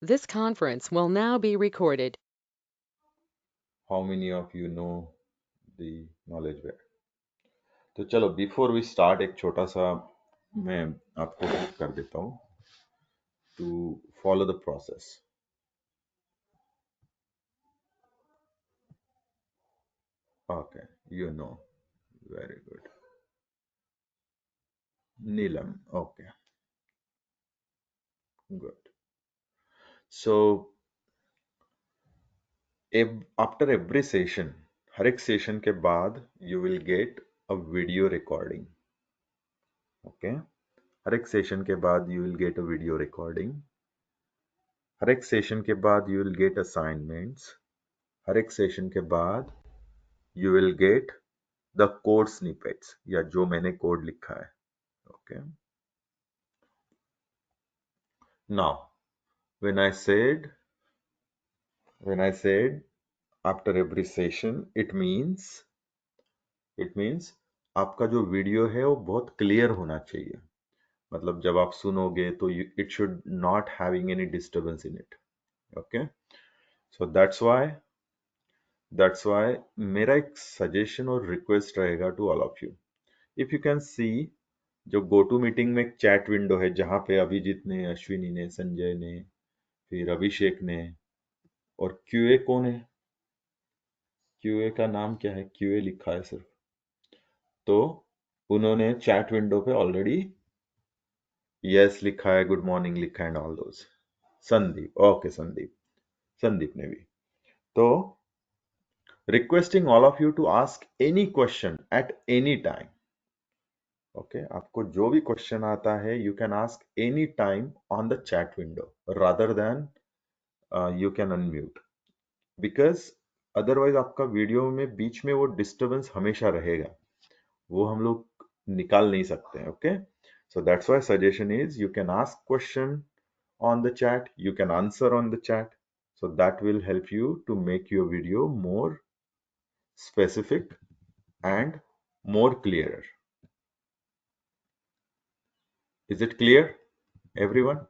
This conference will now be recorded. How many of you know the knowledge ware? तो चलो before we start एक छोटा सा मैं आपको हेल्प कर देता हूँ to follow the process. Okay, you know. Very good. Neelam. Okay, good. So after every session, हर एक सेशन के बाद you will get a video recording. Okay, हर एक सेशन के बाद you will get a video recording. हर एक session के बाद you will get assignments. हर एक सेशन के बाद you will get the code snippets या जो मैंने कोड लिखा है. Okay. Now, when I said after every session, it means आपका जो वीडियो है वो बहुत क्लियर होना चाहिए. मतलब जब आप सुनोगे तो it should not having any disturbance in it. Okay, so that's why मेरा एक सजेशन और रिक्वेस्ट रहेगा to all of you. If you can see जो गो टू मीटिंग में एक चैट विंडो है जहां पे अभिजीत ने, अश्विनी ने, संजय ने, फिर अभिषेक ने, और क्यूए कौन है? क्यूए का नाम क्या है? क्यूए लिखा है सिर्फ. तो उन्होंने चैट विंडो पे ऑलरेडी यस लिखा है, गुड मॉर्निंग लिखा है and all those. Sandeep, okay, Sandeep ने भी. तो requesting all of you to ask any question at any time. Okay, आपको जो भी क्वेश्चन आता है you can ask any time on the chat window rather than you can unmute, because otherwise आपका वीडियो में बीच में वो डिस्टरबेंस हमेशा रहेगा, वो हम लोग निकाल नहीं सकते हैं. Okay, so that's why suggestion is you can ask question on the chat, you can answer on the chat, so that will help you to make your video more specific and more clearer. Is it clear, everyone?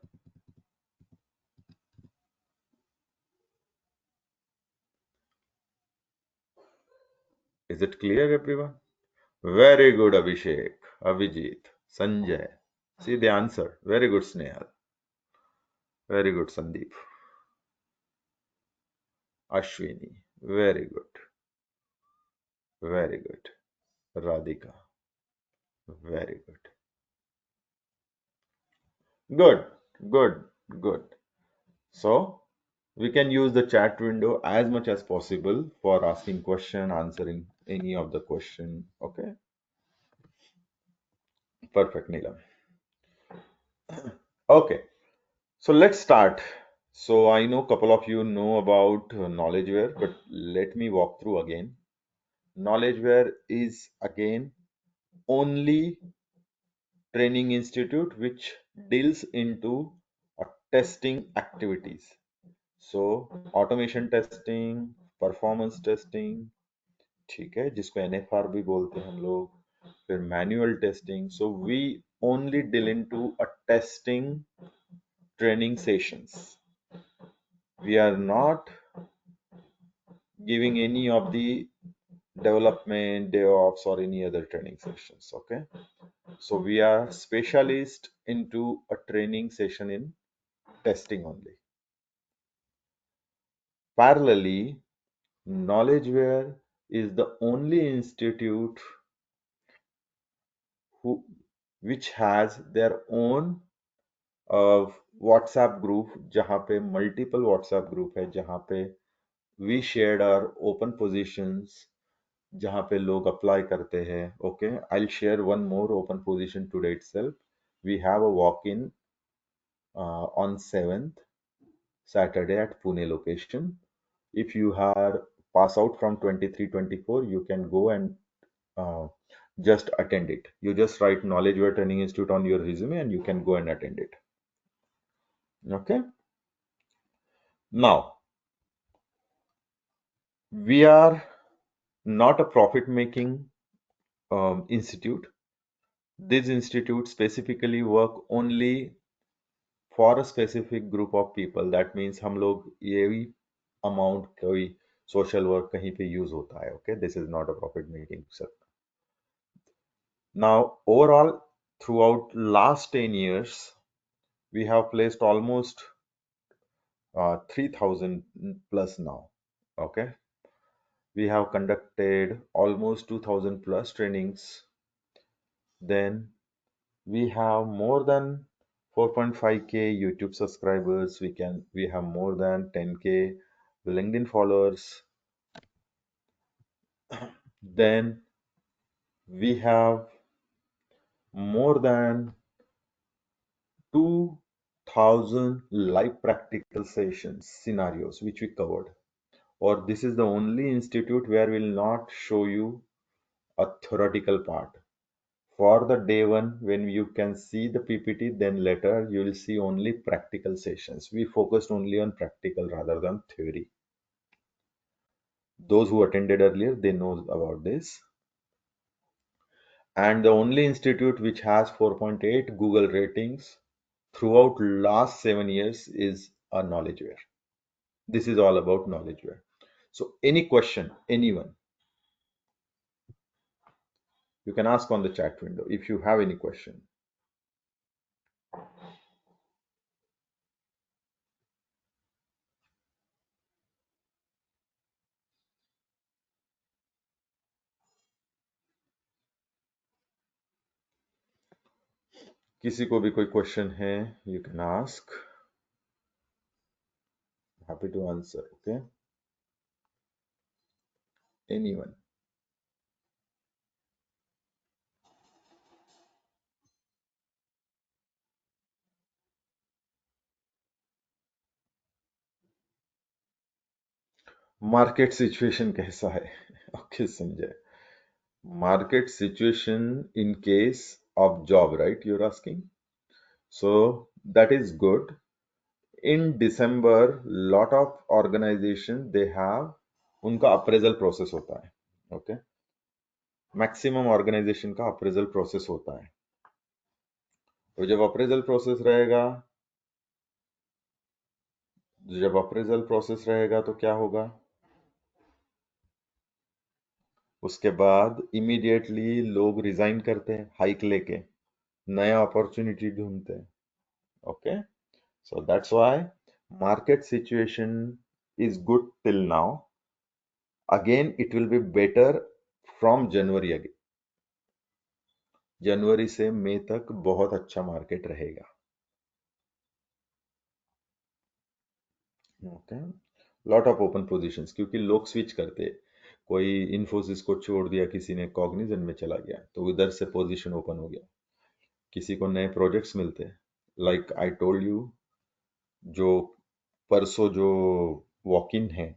Is it clear, everyone? Very good, Abhishek, Abhijit, Sanjay. See, the answer. Very good, Snehal. Very good, Sandeep. Ashwini. Very good. Very good. Radhika. Very good. Good, good, good. So we can use the chat window as much as possible for asking question, answering any of the question. Okay, perfect, Neelam. Okay, so let's start. So I know a couple of you know about KnowledgeWare, but let me walk through again. KnowledgeWare is again only training institute which deals into testing activities. So automation testing, performance testing, ठीक है, जिसको NFR भी बोलते हैं हम लोग, फिर manual testing. So we only deal into a testing training sessions. We are not giving any of the development, DevOps, or any other training sessions. Okay, so we are specialist into a training session in testing only. Parallelly, KnowledgeWare is the only institute who which has their own WhatsApp group, जहाँ पे multiple WhatsApp group है, जहाँ पे we shared our open positions, जहाँ पे लोग apply करते हैं. Okay, I will share one more open position today itself. We have a walk in on 7th Saturday at Pune location. If you are pass out from 23-24, you can go and just attend it. You just write KnowledgeWare Training Institute on your resume and you can go and attend it. Okay, now we are not a profit making institute. This institute specifically work only for a specific group of people. That means हम लोग ये भी amount कोई social work कहीं पे use होता है. Okay, this is not a profit making sector. Now, overall, throughout last 10 years, we have placed almost 3,000 plus now. Okay, we have conducted almost 2,000 plus trainings. Then we have more than 4.5k YouTube subscribers. We have more than 10k LinkedIn followers. Then we have more than 2,000 live practical sessions scenarios which we covered. Or this is the only institute where we'll not show you a theoretical part. For the day one, when you can see the PPT, then later you will see only practical sessions. We focused only on practical rather than theory. Those who attended earlier, they know about this. And the only institute which has 4.8 Google ratings throughout last 7 years is a KnowledgeWare. This is all about KnowledgeWare. So any question, anyone, you can ask on the chat window if you have any question. किसी को भी कोई question है, you can ask. Happy to answer. Okay, anyone. Market situation कैसा है? Okay Sanjay, market situation in case of job, right? You're asking. So that is good. In December, lot of organization they have उनका appraisal process होता है. Okay, maximum organisation का appraisal process होता है. तो जब अप्रेजल प्रोसेस रहेगा तो क्या होगा? उसके बाद इमीडिएटली लोग रिजाइन करते हैं, हाइक लेके नया अपॉर्चुनिटी ढूंढते हैं. Okay, so that's why market situation is good till now. Again, it will be better from January again. जनवरी से मई तक बहुत अच्छा मार्केट रहेगा. Okay, lot of open positions, क्योंकि लोग स्विच करते हैं. कोई इन्फोसिस को छोड़ दिया, किसी ने कॉग्निजेंट में चला गया, तो उधर से पोजीशन ओपन हो गया. किसी को नए प्रोजेक्ट्स मिलते हैं. लाइक आई टोल्ड यू, जो परसों जो वॉक इन है,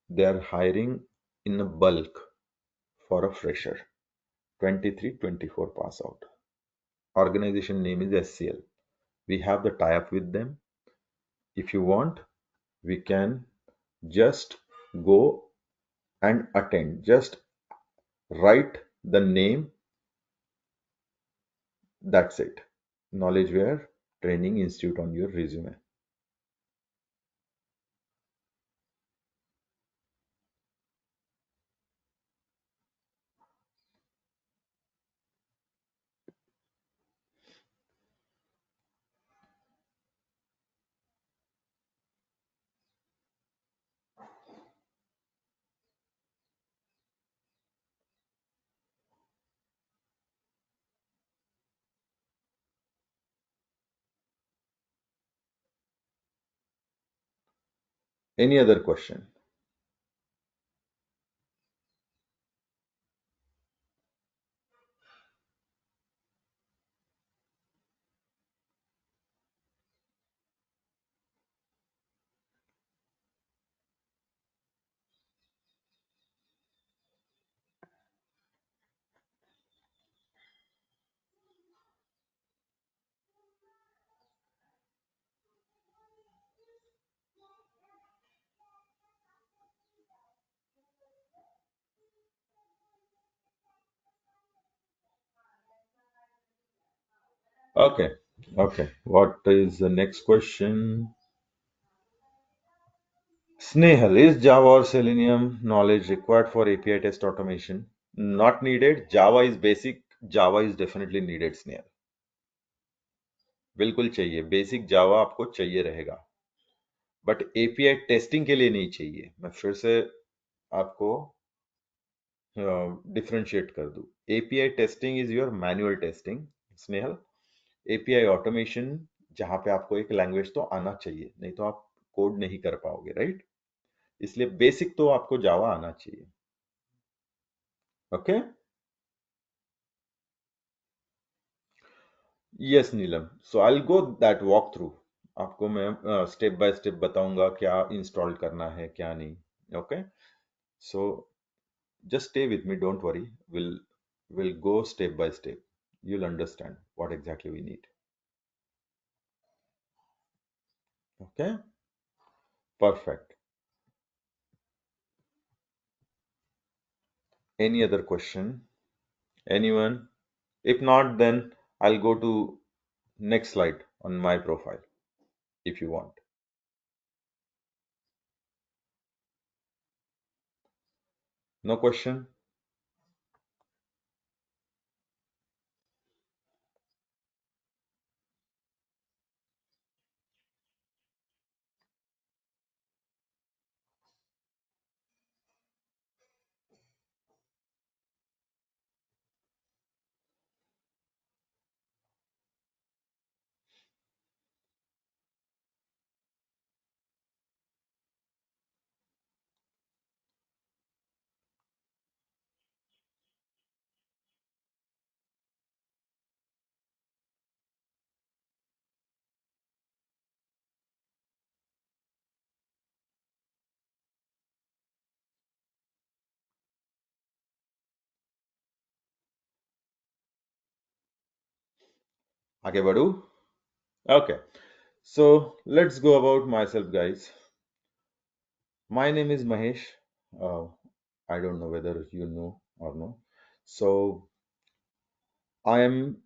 they are hiring in a bulk for a fresher 23-24 pass out. Organization name is SCL. We have the tie-up with them. If you want, we can just go and attend. Just write the name. That's it. KnowledgeWare Training Institute on your resume. Any other question? Okay. Okay, what is the next question? Snehal, is Java or Selenium knowledge required for API test automation? Not needed. Java is basic. Java is definitely needed, Snehal. बिल्कुल चाहिए. Basic जावा आपको चाहिए रहेगा. But API testing के लिए नहीं चाहिए. मैं फिर से आपको डिफरेंशिएट कर दूं. API testing is your manual testing, Snehal. API automation जहां पे आपको एक लैंग्वेज तो आना चाहिए, नहीं तो आप कोड नहीं कर पाओगे, राइट? इसलिए बेसिक तो आपको जावा आना चाहिए. Okay. Yes Neelam, so I will go that walk through. आपको मैं स्टेप बाय स्टेप बताऊंगा क्या इंस्टॉल करना है क्या नहीं. Okay. So just stay with me, don't worry. We'll go step by step. You'll understand what exactly we need. Okay. Perfect. Any other question? Anyone? If not, then I'll go to next slide on my profile if you want. No question? आगे बढ़ू? Okay. So let's go about myself, guys. My name is Mahesh. Uh, I don't know whether you know or no. So I am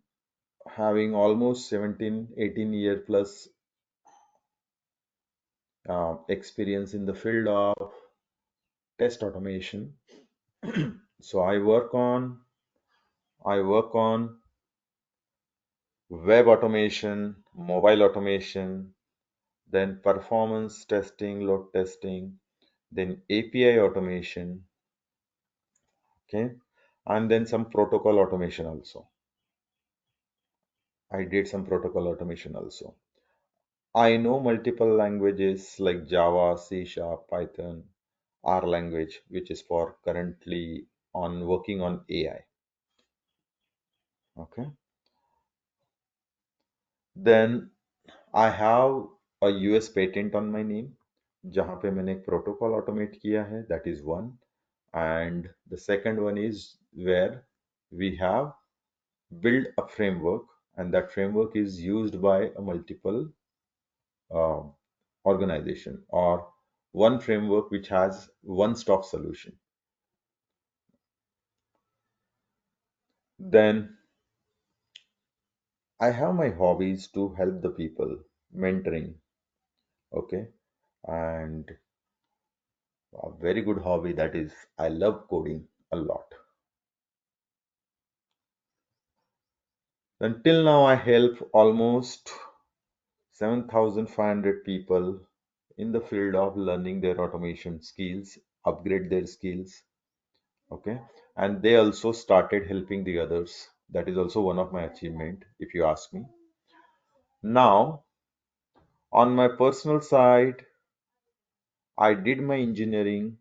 having almost 17, 18 year plus experience in the field of test automation. So I work on web automation, mobile automation, then performance testing, load testing, then API automation, okay, and then some protocol automation also. I did some protocol automation also. I know multiple languages like Java, C Sharp, Python, R language, which is for currently on working on AI. Okay. Then I have a US patent on my name, जहाँ पे मैंने एक protocol automate किया है, that is one. And the second one is where we have built a framework, and that framework is used by a multiple uh, organization, or one framework which has one-stop solution. Then I have my hobbies to help the people, mentoring, okay, and a very good hobby, that is I love coding a lot. Until now, I help almost 7,500 people in the field of learning their automation skills, upgrade their skills. Okay. And they also started helping the others. That is also one of my achievement, if you ask me. Now, on my personal side, I did my engineering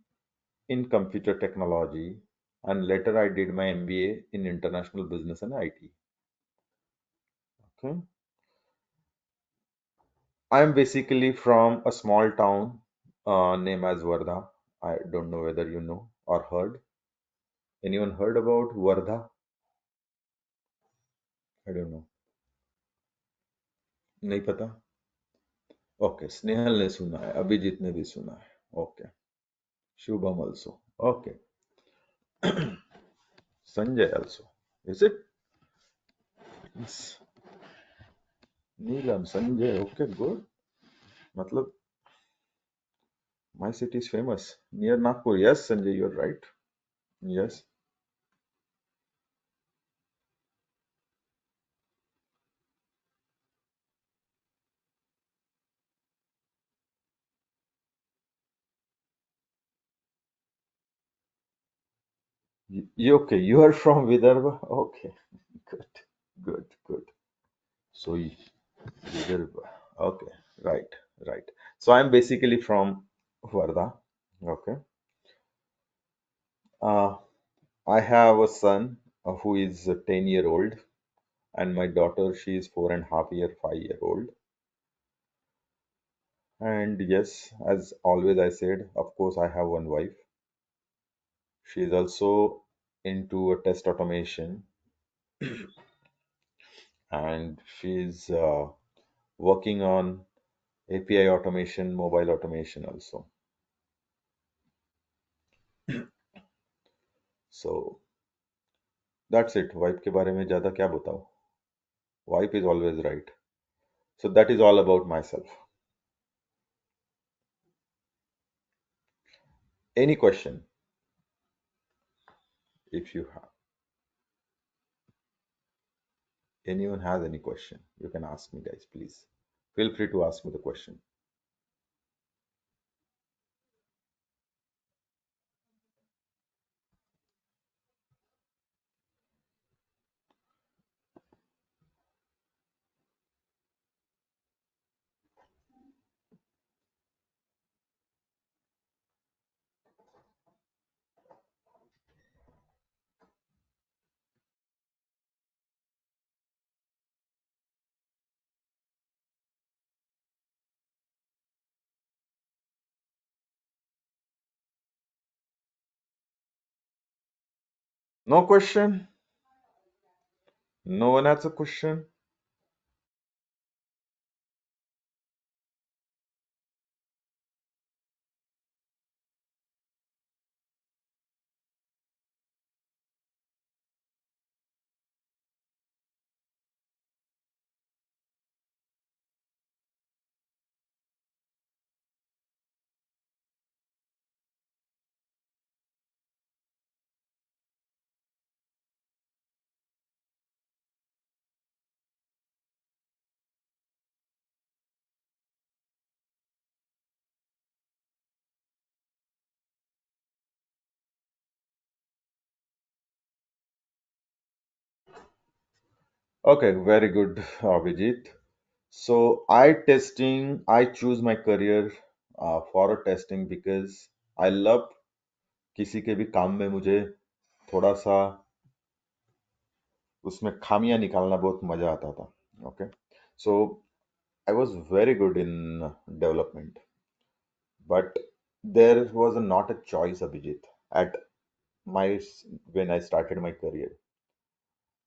in computer technology, and later I did my MBA in international business and IT. Okay. I am basically from a small town named as Wardha. I don't know whether you know or heard. Anyone heard about Wardha? I don't know. नहीं पता? Okay, Snehal ने सुना है, अभिजीत ने भी सुना है. Okay, Shubham also. Okay, Sanjay also. Is it? Yes. Neelam, Sanjay, okay, good. मतलब my city is famous near Nagpur. Yes, Sanjay, you're right. Yes. You okay? You are from Vidarbha. Okay, good, good, good. So Vidarbha. Okay, right, right. So I'm basically from Varda. Okay. Uh, I have a son who is 10-year old, and my daughter, she is 4.5 year, 5-year old. And yes, as always, I said, of course, I have one wife. She is also into a test automation, and she's working on API automation, mobile automation also. So that's it. Wife के बारे में ज़्यादा क्या बताऊँ? Wife is always right. So that is all about myself. Any question, if you have, anyone has any question, you can ask me, guys, please. Feel free to ask me the question. No question? No one has a question? Okay, very good, Abhijit. So I choose my career for a testing because I love किसी के भी काम में मुझे थोड़ा सा उसमें खामियां निकालना बहुत मजा आता था. Okay, so I was very good in development, but there was not a choice, Abhijit, at my when I started my career.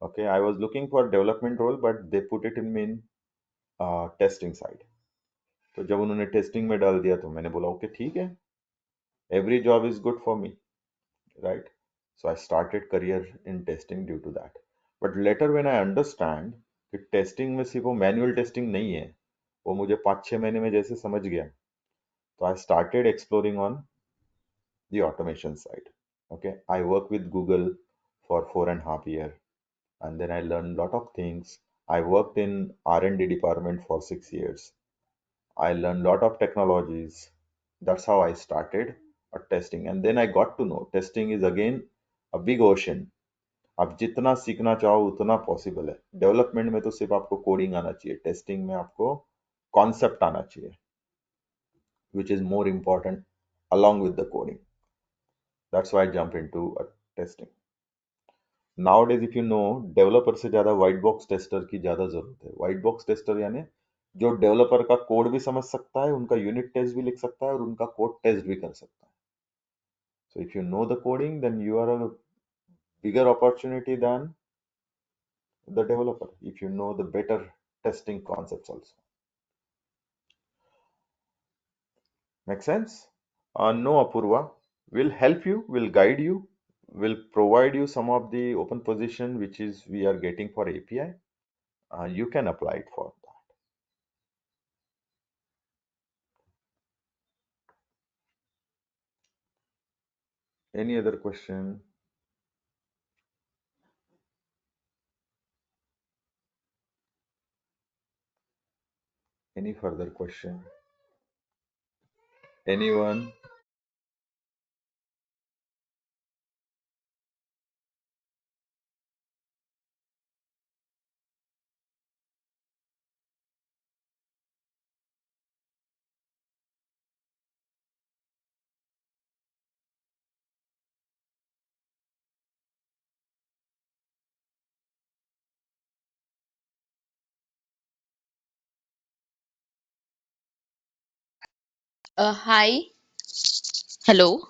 Okay, I was looking for development role, but they put it in me in testing side. तो जब उन्होंने testing में डाल दिया तो मैंने बोला okay ठीक है, every job is good for me, right. So I started career in testing due to that. But later when I understand कि टेस्टिंग में सिर्फ वो मैनुअल टेस्टिंग नहीं है, वो मुझे 5-6 महीने में जैसे समझ गया, तो I started exploring on the automation side. Okay, I work with Google for 4.5 years, and then I learned a lot of things. I worked in R&D department for 6 years. I learned a lot of technologies. That's how I started testing. And then I got to know testing is again a big ocean. आप जितना सीखना चाहो उतना possible है. Development में तो सिर्फ आपको कोडिंग आना चाहिए, टेस्टिंग में आपको कॉन्सेप्ट आना चाहिए, which is more important along with the coding. That's why I jump into testing. Nowadays, if you know, developer से ज्यादा व्हाइट बॉक्स टेस्टर की ज्यादा जरूरत है. व्हाइट बॉक्स टेस्टर यानी जो डेवलपर का कोड भी समझ सकता है, उनका यूनिट टेस्ट भी लिख सकता है और उनका कोड टेस्ट भी कर सकता है. So if you know the coding, then you are a bigger opportunity than the developer if you know the better testing concepts also. Make sense? No, Apurva. Will help you, will guide you, will provide you some of the open position which is we are getting for API. You can apply it for that. Any other question? Any further question? Anyone? Hi. Hello.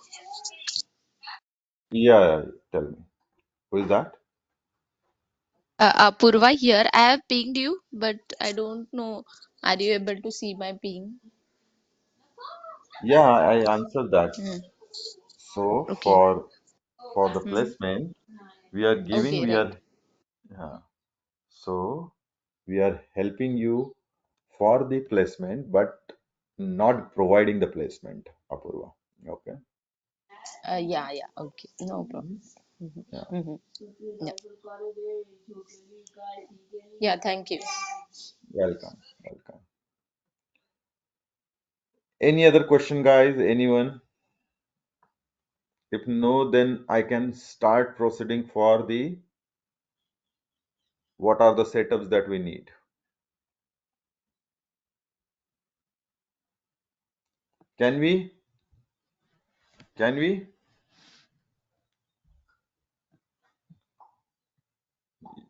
Yeah, tell me. Who is that? Purva here. I have pinged you, but I don't know. Are you able to see my ping? Yeah, I answered that. Hmm. So Okay. for the Hmm. placement, we are giving Okay, we right. are yeah. So we are helping you for the placement, but not providing the placement, Apurva. Okay. Yeah, yeah. Okay. No problem. Yeah. Mm-hmm. Yeah. Yeah, thank you. Welcome. Welcome. Any other question, guys? Anyone? If no, then I can start proceeding for the what are the setups that we need. Can we? Can we?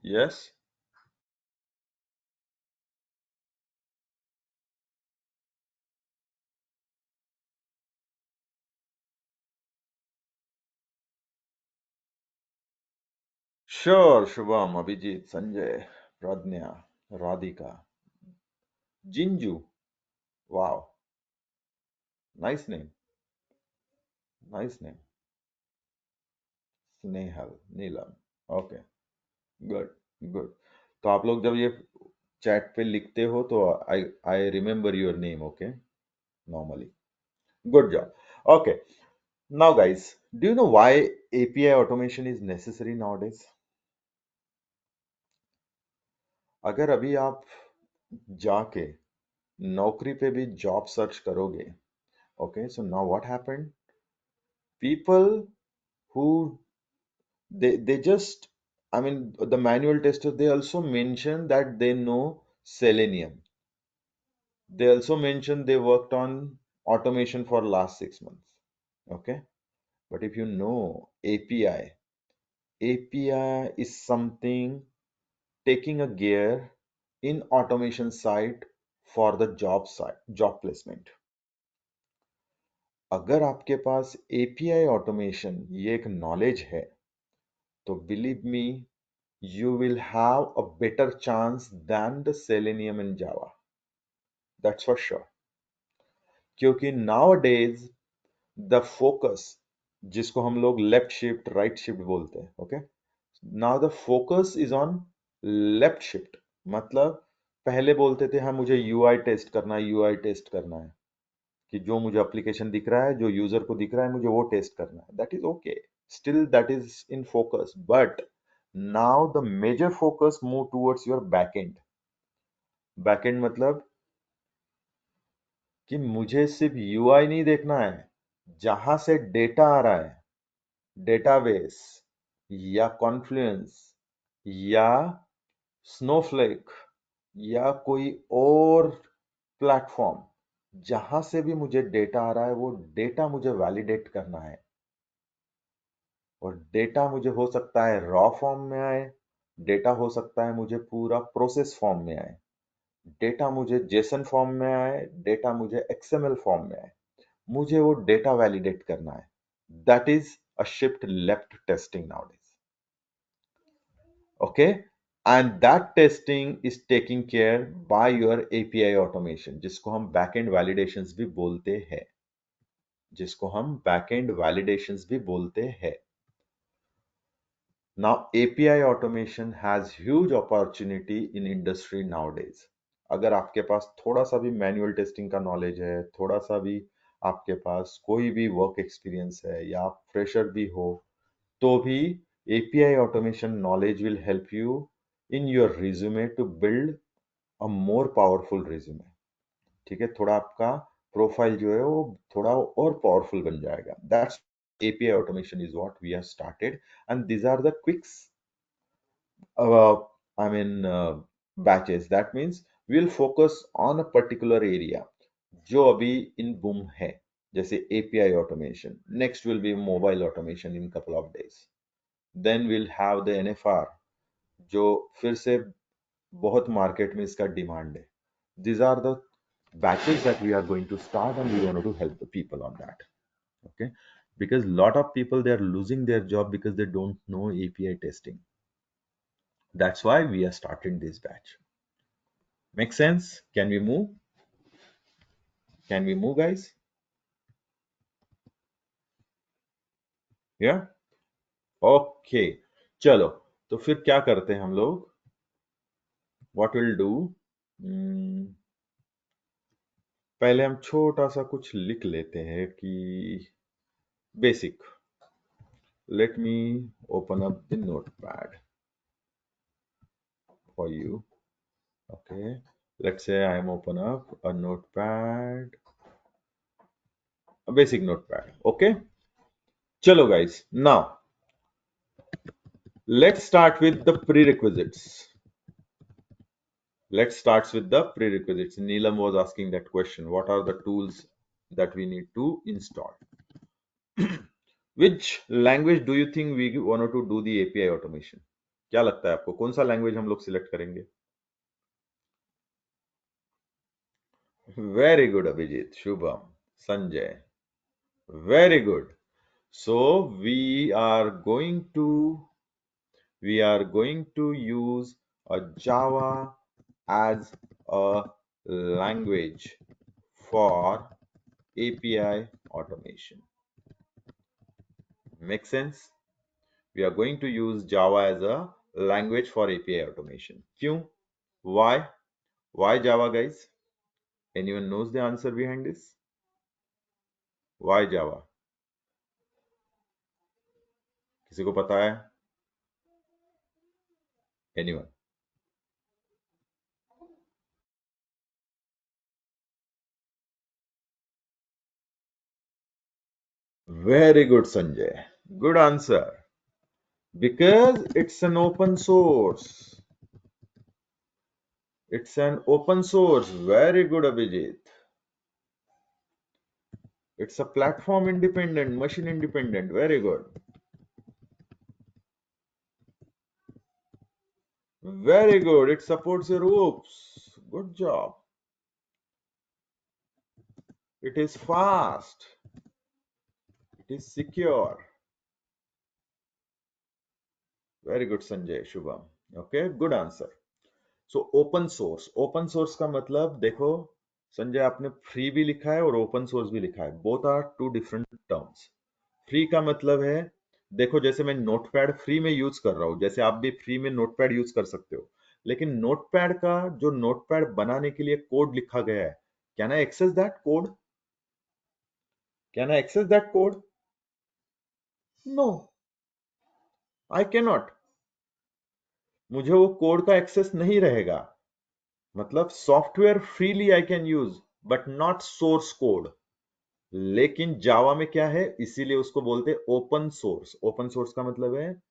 Yes. Sure, Shubham, Abhijit, Sanjay, Pradnya, Radhika, Jinju. Wow, nice name. Nice name. Snehal Neelam okay good good तो आप लोग जब ये chat पे लिखते हो तो I I remember your name okay normally good job okay now guys do you know why API automation is necessary nowadays अगर अभी आप जाके नौकरी पे भी जॉब सर्च करोगे okay so now what happened people who they just I mean the manual tester they also mention that they know selenium. They also mention they worked on automation for last 6 months. Okay. But if you know API is something taking a gear in automation side for the job placement. अगर आपके पास API automation ये एक knowledge है तो believe me you will have a better chance than the selenium in Java. That's for sure. क्योंकि nowadays the focus जिसको हम लोग लेफ्ट शिफ्ट राइट शिफ्ट बोलते हैं okay now the focus is on left shift मतलब पहले बोलते थे हाँ मुझे यूआई टेस्ट करना है यूआई टेस्ट करना है कि जो मुझे एप्लीकेशन दिख रहा है जो यूजर को दिख रहा है मुझे वो टेस्ट करना है that is okay still that is in focus but now the major focus move towards your backend backend मतलब कि मुझे सिर्फ यूआई नहीं देखना है जहां से डेटा आ रहा है डेटाबेस या कॉन्फ्लुएंस या स्नोफ्लेक या कोई और प्लेटफॉर्म जहां से भी मुझे डेटा आ रहा है वो डेटा मुझे वैलिडेट करना है और डेटा मुझे हो सकता है रॉ फॉर्म में आए डेटा हो सकता है मुझे पूरा प्रोसेस फॉर्म में आए डेटा मुझे जेसन फॉर्म में आए डेटा मुझे एक्सएमएल फॉर्म में आए मुझे वो डेटा वैलिडेट करना है that is a shift left testing nowadays okay and that testing is taking care by your API automation जिसको हम बैकएंड वैलिडेशंस भी बोलते हैं जिसको हम बैकएंड वैलिडेशंस भी बोलते हैं Now, API automation has huge opportunity in industry nowadays. अगर आपके पास थोड़ा सा भी मैनुअल टेस्टिंग का नॉलेज है थोड़ा सा भी आपके पास कोई भी वर्क एक्सपीरियंस है या आप फ्रेशर भी हो, तो भी API automation knowledge will help you in your resume to build a more powerful resume. ठीक है, थोड़ा आपका प्रोफाइल जो है वो थोड़ा और पावरफुल बन जाएगा. That's API automation is what we have started, and these are the quicks uh, batches. That means we'll focus on a particular area जो अभी in boom है, जैसे API automation. Next will be mobile automation in couple of days. Then we'll have the NFR जो फिर से बहुत market में इसका डिमांड है. These are the batches that we are going to start, and we want to help the people on that. Okay, because lot of people, they are losing their job because they don't know API testing. That's why we are starting this batch. Make sense? Can we move? Can we move, guys? Yeah. Okay. चलो, तो फिर क्या करते हैं हम लोग? What we'll do? पहले हम छोटा सा कुछ लिख लेते हैं कि basic. Let me open up the notepad for you. Okay, let's say I am open up a notepad, a basic notepad. Okay, chalo guys, now let's start with the prerequisites. Let's start with the prerequisites. Neelam was asking that question. What are the tools that we need to install? Which language do you think we want to do the API automation? क्या लगता है आपको, कौन सा language हम लोग select करेंगे? Very good, Abhijit, Shubham, Sanjay. Very good. So we are going to use a Java as a language for API automation. Make sense? We are going to use Java as a language for API automation. Kyun? Why? Why Java, guys? Anyone knows the answer behind this? Why Java? किसी को पता है? Anyone? Very good, Sanjay. Good answer. Because it's an open source. It's an open source. Very good, Abhijit. It's a platform independent, machine independent. Very good. Very good. It supports your OOPS. Good job. It is fast. It is secure. Very good, Sanjay, Shubham. Okay, good answer. So open source. Open source का मतलब देखो संजय, आपने free भी लिखा है और open source भी लिखा है. Both are two different terms. Free का मतलब है, देखो जैसे मैं नोटपैड फ्री में यूज कर रहा हूं, जैसे आप भी फ्री में नोटपैड यूज कर सकते हो, लेकिन नोटपैड का जो नोटपैड बनाने के लिए कोड लिखा गया है, can I access that code? Can I access that code? No, I can not. मुझे वो कोड का एक्सेस नहीं रहेगा. मतलब software freely I can use but not source code. लेकिन जावा में क्या है, इसीलिए उसको बोलते हैं ओपन सोर्स. ओपन सोर्स का मतलब है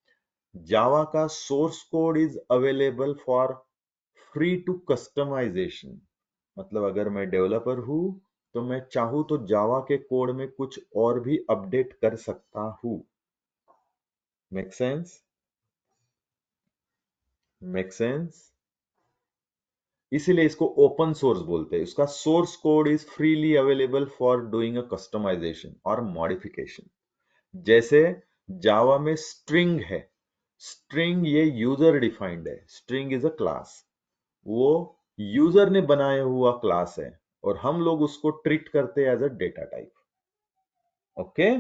जावा का source code is available for free to customization. मतलब अगर मैं डेवलपर हूं तो मैं चाहूं तो जावा के कोड में कुछ और भी अपडेट कर सकता हूं. Make sense? Make sense? इसीलिए इसको ओपन सोर्स बोलते हैं. इसका source code is freely available for doing a customization और मॉडिफिकेशन. जैसे जावा में स्ट्रिंग है. स्ट्रिंग ये यूजर डिफाइंड है. String is a class. वो यूजर ने बनाया हुआ क्लास है और हम लोग उसको ट्रीट करते हैं as a data type. Okay,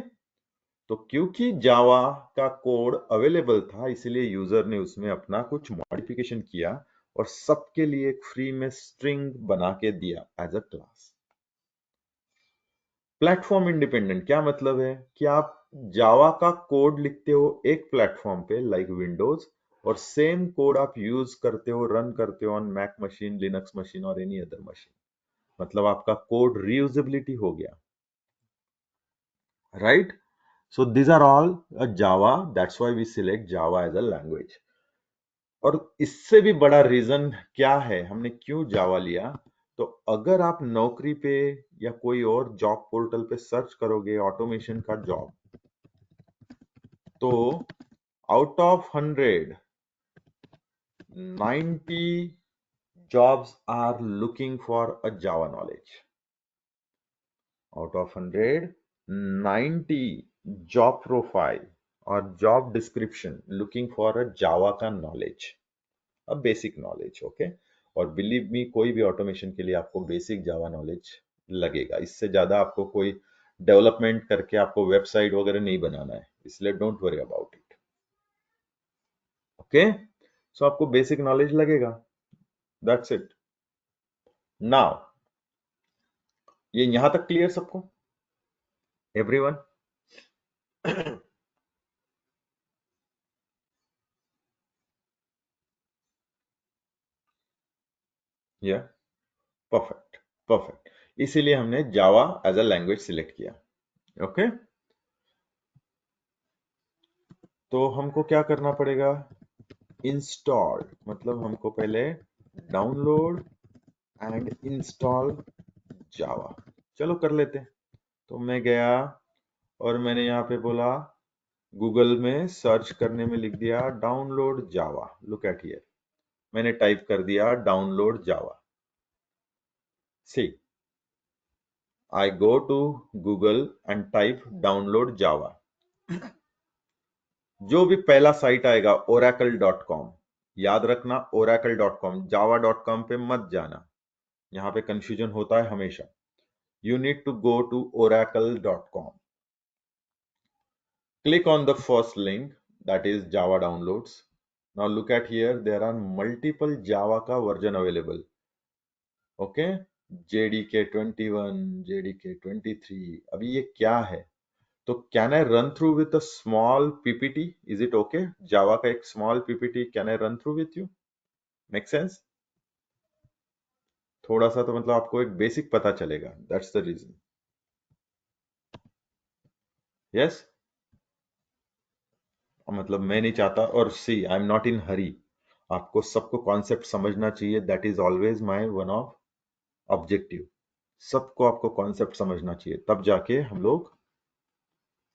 तो क्योंकि जावा का कोड अवेलेबल था, इसलिए यूजर ने उसमें अपना कुछ मॉडिफिकेशन किया और सबके लिए एक फ्री में स्ट्रिंग बना के दिया as a class. Platform independent क्या मतलब है कि आप जावा का कोड लिखते हो एक प्लेटफॉर्म पे लाइक विंडोज, और सेम कोड आप यूज करते हो, रन करते हो on Mac machine, Linux machine और एनी अदर मशीन। मतलब आपका कोड रीयूजेबिलिटी हो गया, right? So these are all Java. That's why we select Java as a language. और इससे भी बड़ा रीजन क्या है हमने क्यों जावा लिया, तो अगर आप नौकरी पे या कोई और जॉब पोर्टल पे सर्च करोगे ऑटोमेशन का जॉब, तो out of 100 90 jobs are looking for a Java knowledge. Out of 100 90 job profile or job description looking for a Java का knowledge, a basic knowledge, okay? और बिलीव मी कोई भी automation के लिए आपको बेसिक जावा knowledge लगेगा, इससे ज्यादा आपको कोई डेवलपमेंट करके आपको वेबसाइट वगैरह नहीं बनाना है, इसलिए don't worry about it, okay? So आपको बेसिक नॉलेज लगेगा, दैट्स इट। नाउ ये यहां तक क्लियर सबको, एवरीवन? या परफेक्ट, परफेक्ट। इसीलिए हमने जावा एज अ लैंग्वेज सिलेक्ट किया, ओके? तो हमको क्या करना पड़ेगा, इंस्टॉल, मतलब हमको पहले डाउनलोड एंड इंस्टॉल जावा। चलो कर लेते हैं। तो मैं गया और मैंने यहाँ पे बोला, गूगल में सर्च करने में लिख दिया download Java, look at here, मैंने टाइप कर दिया download Java. See, I go to Google and type download Java. जो भी पहला साइट आएगा oracle.com, याद रखना oracle.com, java.com पे मत जाना, यहाँ पे कंफ्यूजन होता है हमेशा। You need to go to oracle.com. Click on the first link, that is Java downloads. Now look at here, there are multiple Java का version available. Okay? JDK 21, JDK 23. अभी ये क्या है? तो can I run through with a small PPT? Is it okay? Java का एक small PPT can I run through with you? Make sense? थोड़ा सा तो मतलब आपको एक बेसिक पता चलेगा, that's the reason. Yes? मतलब मैं नहीं चाहता, और सी आई एम नॉट इन हरी, आपको सबको कॉन्सेप्ट समझना चाहिए, that is always my one of objective. सबको आपको कॉन्सेप्ट समझना चाहिए, तब जाके हम लोग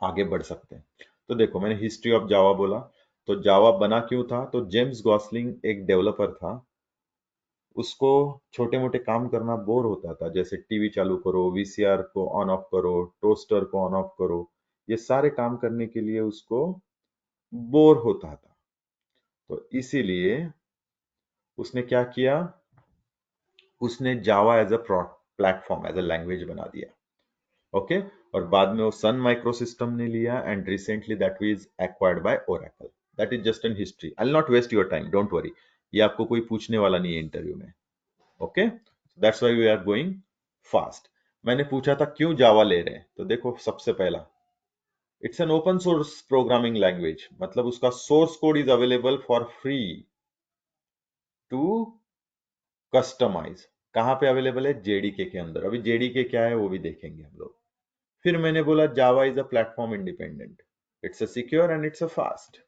आगे बढ़ सकते हैं। तो देखो, मैंने हिस्ट्री ऑफ जावा बोला, तो जावा बना क्यों था, तो जेम्स गॉसलिंग एक डेवलपर था, उसको छोटे मोटे काम करना बोर होता था, जैसे टीवी चालू करो, वीसीआर को ऑन ऑफ करो, टोस्टर को ऑन ऑफ करो, ये सारे काम करने के लिए उसको बोर होता था। तो इसीलिए उसने क्या किया, उसने Java as a platform, as a language बना दिया, ओके? और बाद में वो सन माइक्रो सिस्टम ने लिया, and recently that was acquired by Oracle. That is just an history, I will not waste your time, don't worry, ये आपको कोई पूछने वाला नहीं है इंटरव्यू में, okay? That's why we are going fast. मैंने पूछा था क्यों जावा ले रहे हैं, तो देखो सबसे पहला, it's an open source programming language, मतलब उसका source code is available for free to customize. कहाँ पे अवेलेबल है, जेडीके के अंदर। अभी जेडीके क्या है वो भी देखेंगे हम लोग। फिर मैंने बोला Java is a platform independent, it's a secure and it's a fast.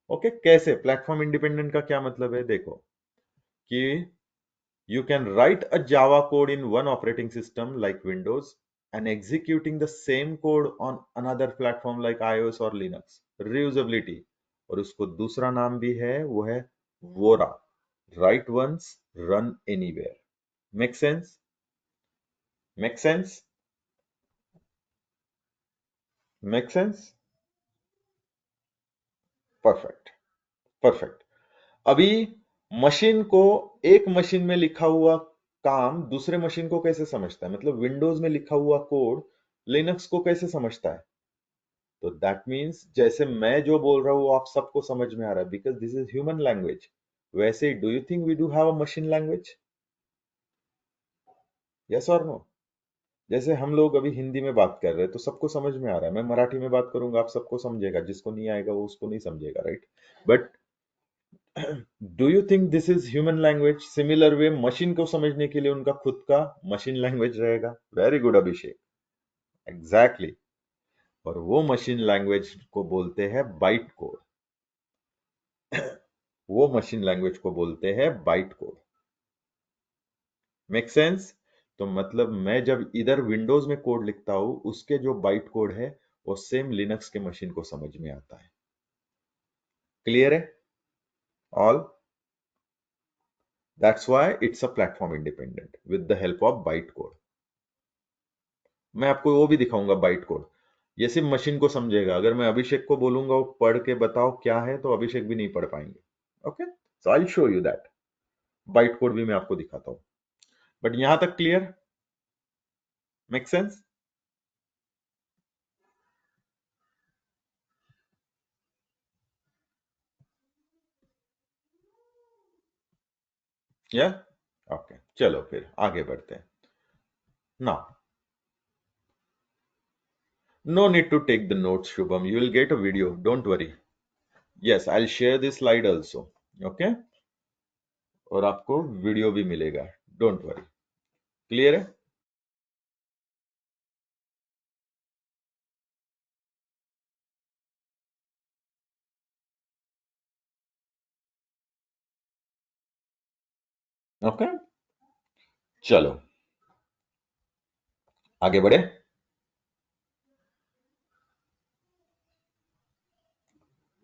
Okay, कैसे प्लेटफॉर्म इंडिपेंडेंट का क्या मतलब है, देखो कि you can write a java code in one operating system like windows and executing the same code on another platform like ios or linux, reusability। और उसको दूसरा नाम भी है, वो है Vora, write once run anywhere। Make sense? Make sense? Make sense? Perfect, perfect. अभी machine को, एक मशीन में लिखा हुआ काम दूसरे मशीन को कैसे समझता है, मतलब विंडोज में लिखा हुआ कोड लिनक्स को कैसे समझता है, तो दैट मीन्स जैसे मैं जो बोल रहा हूं आप सबको समझ में आ रहा है, because this is human language. वैसे ही do you think we do have a machine language, yes और नो? जैसे हम लोग अभी हिंदी में बात कर रहे हैं तो सबको समझ में आ रहा है, मैं मराठी में बात करूंगा आप सबको समझेगा, जिसको नहीं आएगा वो उसको नहीं समझेगा, right? But do you think this is human language? Similar way machine को समझने के लिए उनका खुद का मशीन लैंग्वेज रहेगा। वेरी गुड अभिषेक, एग्जैक्टली। और वो मशीन लैंग्वेज को बोलते हैं बाइट कोड। वो मशीन लैंग्वेज को बोलते हैं बाइट कोड। Make sense? तो मतलब मैं जब इधर विंडोज में कोड लिखता हूं, उसके जो बाइट कोड है वो सेम लिनक्स के मशीन को समझ में आता है। क्लियर है all? That's why it's a platform independent with the help of byte code. मैं आपको वो भी दिखाऊंगा बाइट कोड, ये सिर्फ मशीन को समझेगा। अगर मैं अभिषेक को बोलूंगा वो पढ़ के बताओ क्या है, तो अभिषेक भी नहीं पढ़ पाएंगे। Okay, so I show you that. Byte code भी मैं आपको दिखाता हूं। बट यहां तक क्लियर? Make sense? या ओके, चलो फिर आगे बढ़ते हैं। Now no need to take the notes, Shubham. You will get a video. Don't worry. Yes, I'll share this slide also. Okay? और आपको वीडियो भी मिलेगा। Don't worry. क्लियर है? ओके, चलो आगे बढ़े।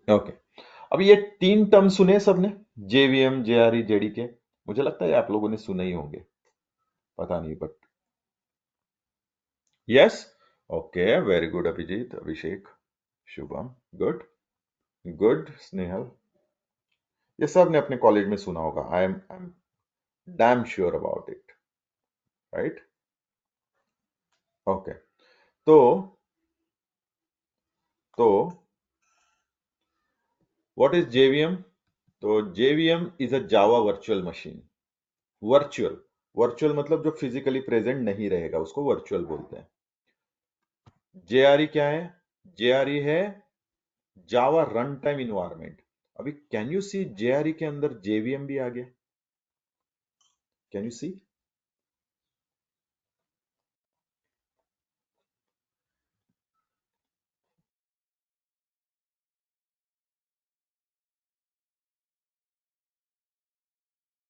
ओके, अब ये तीन टर्म सुने सबने, जेवीएम, जेआरई, जेडीके। मुझे लगता है आप लोगों ने सुने ही होंगे, पता नहीं but yes. Okay, very good Abhijeet, Abhishek, Shubham, good good, Snehal, ये सब ने अपने कॉलेज में सुना होगा। I am damn sure about it, right? Okay, तो तो व्हाट इज जेवीएम? तो JVM is a Java virtual machine. Virtual, virtual मतलब जो फिजिकली प्रेजेंट नहीं रहेगा उसको वर्चुअल बोलते हैं। जेआरई क्या है? जेआरई है जावा रन टाइम इन्वायरमेंट। अभी कैन यू सी जेआरई के अंदर जेवीएम भी आ गया? कैन यू सी?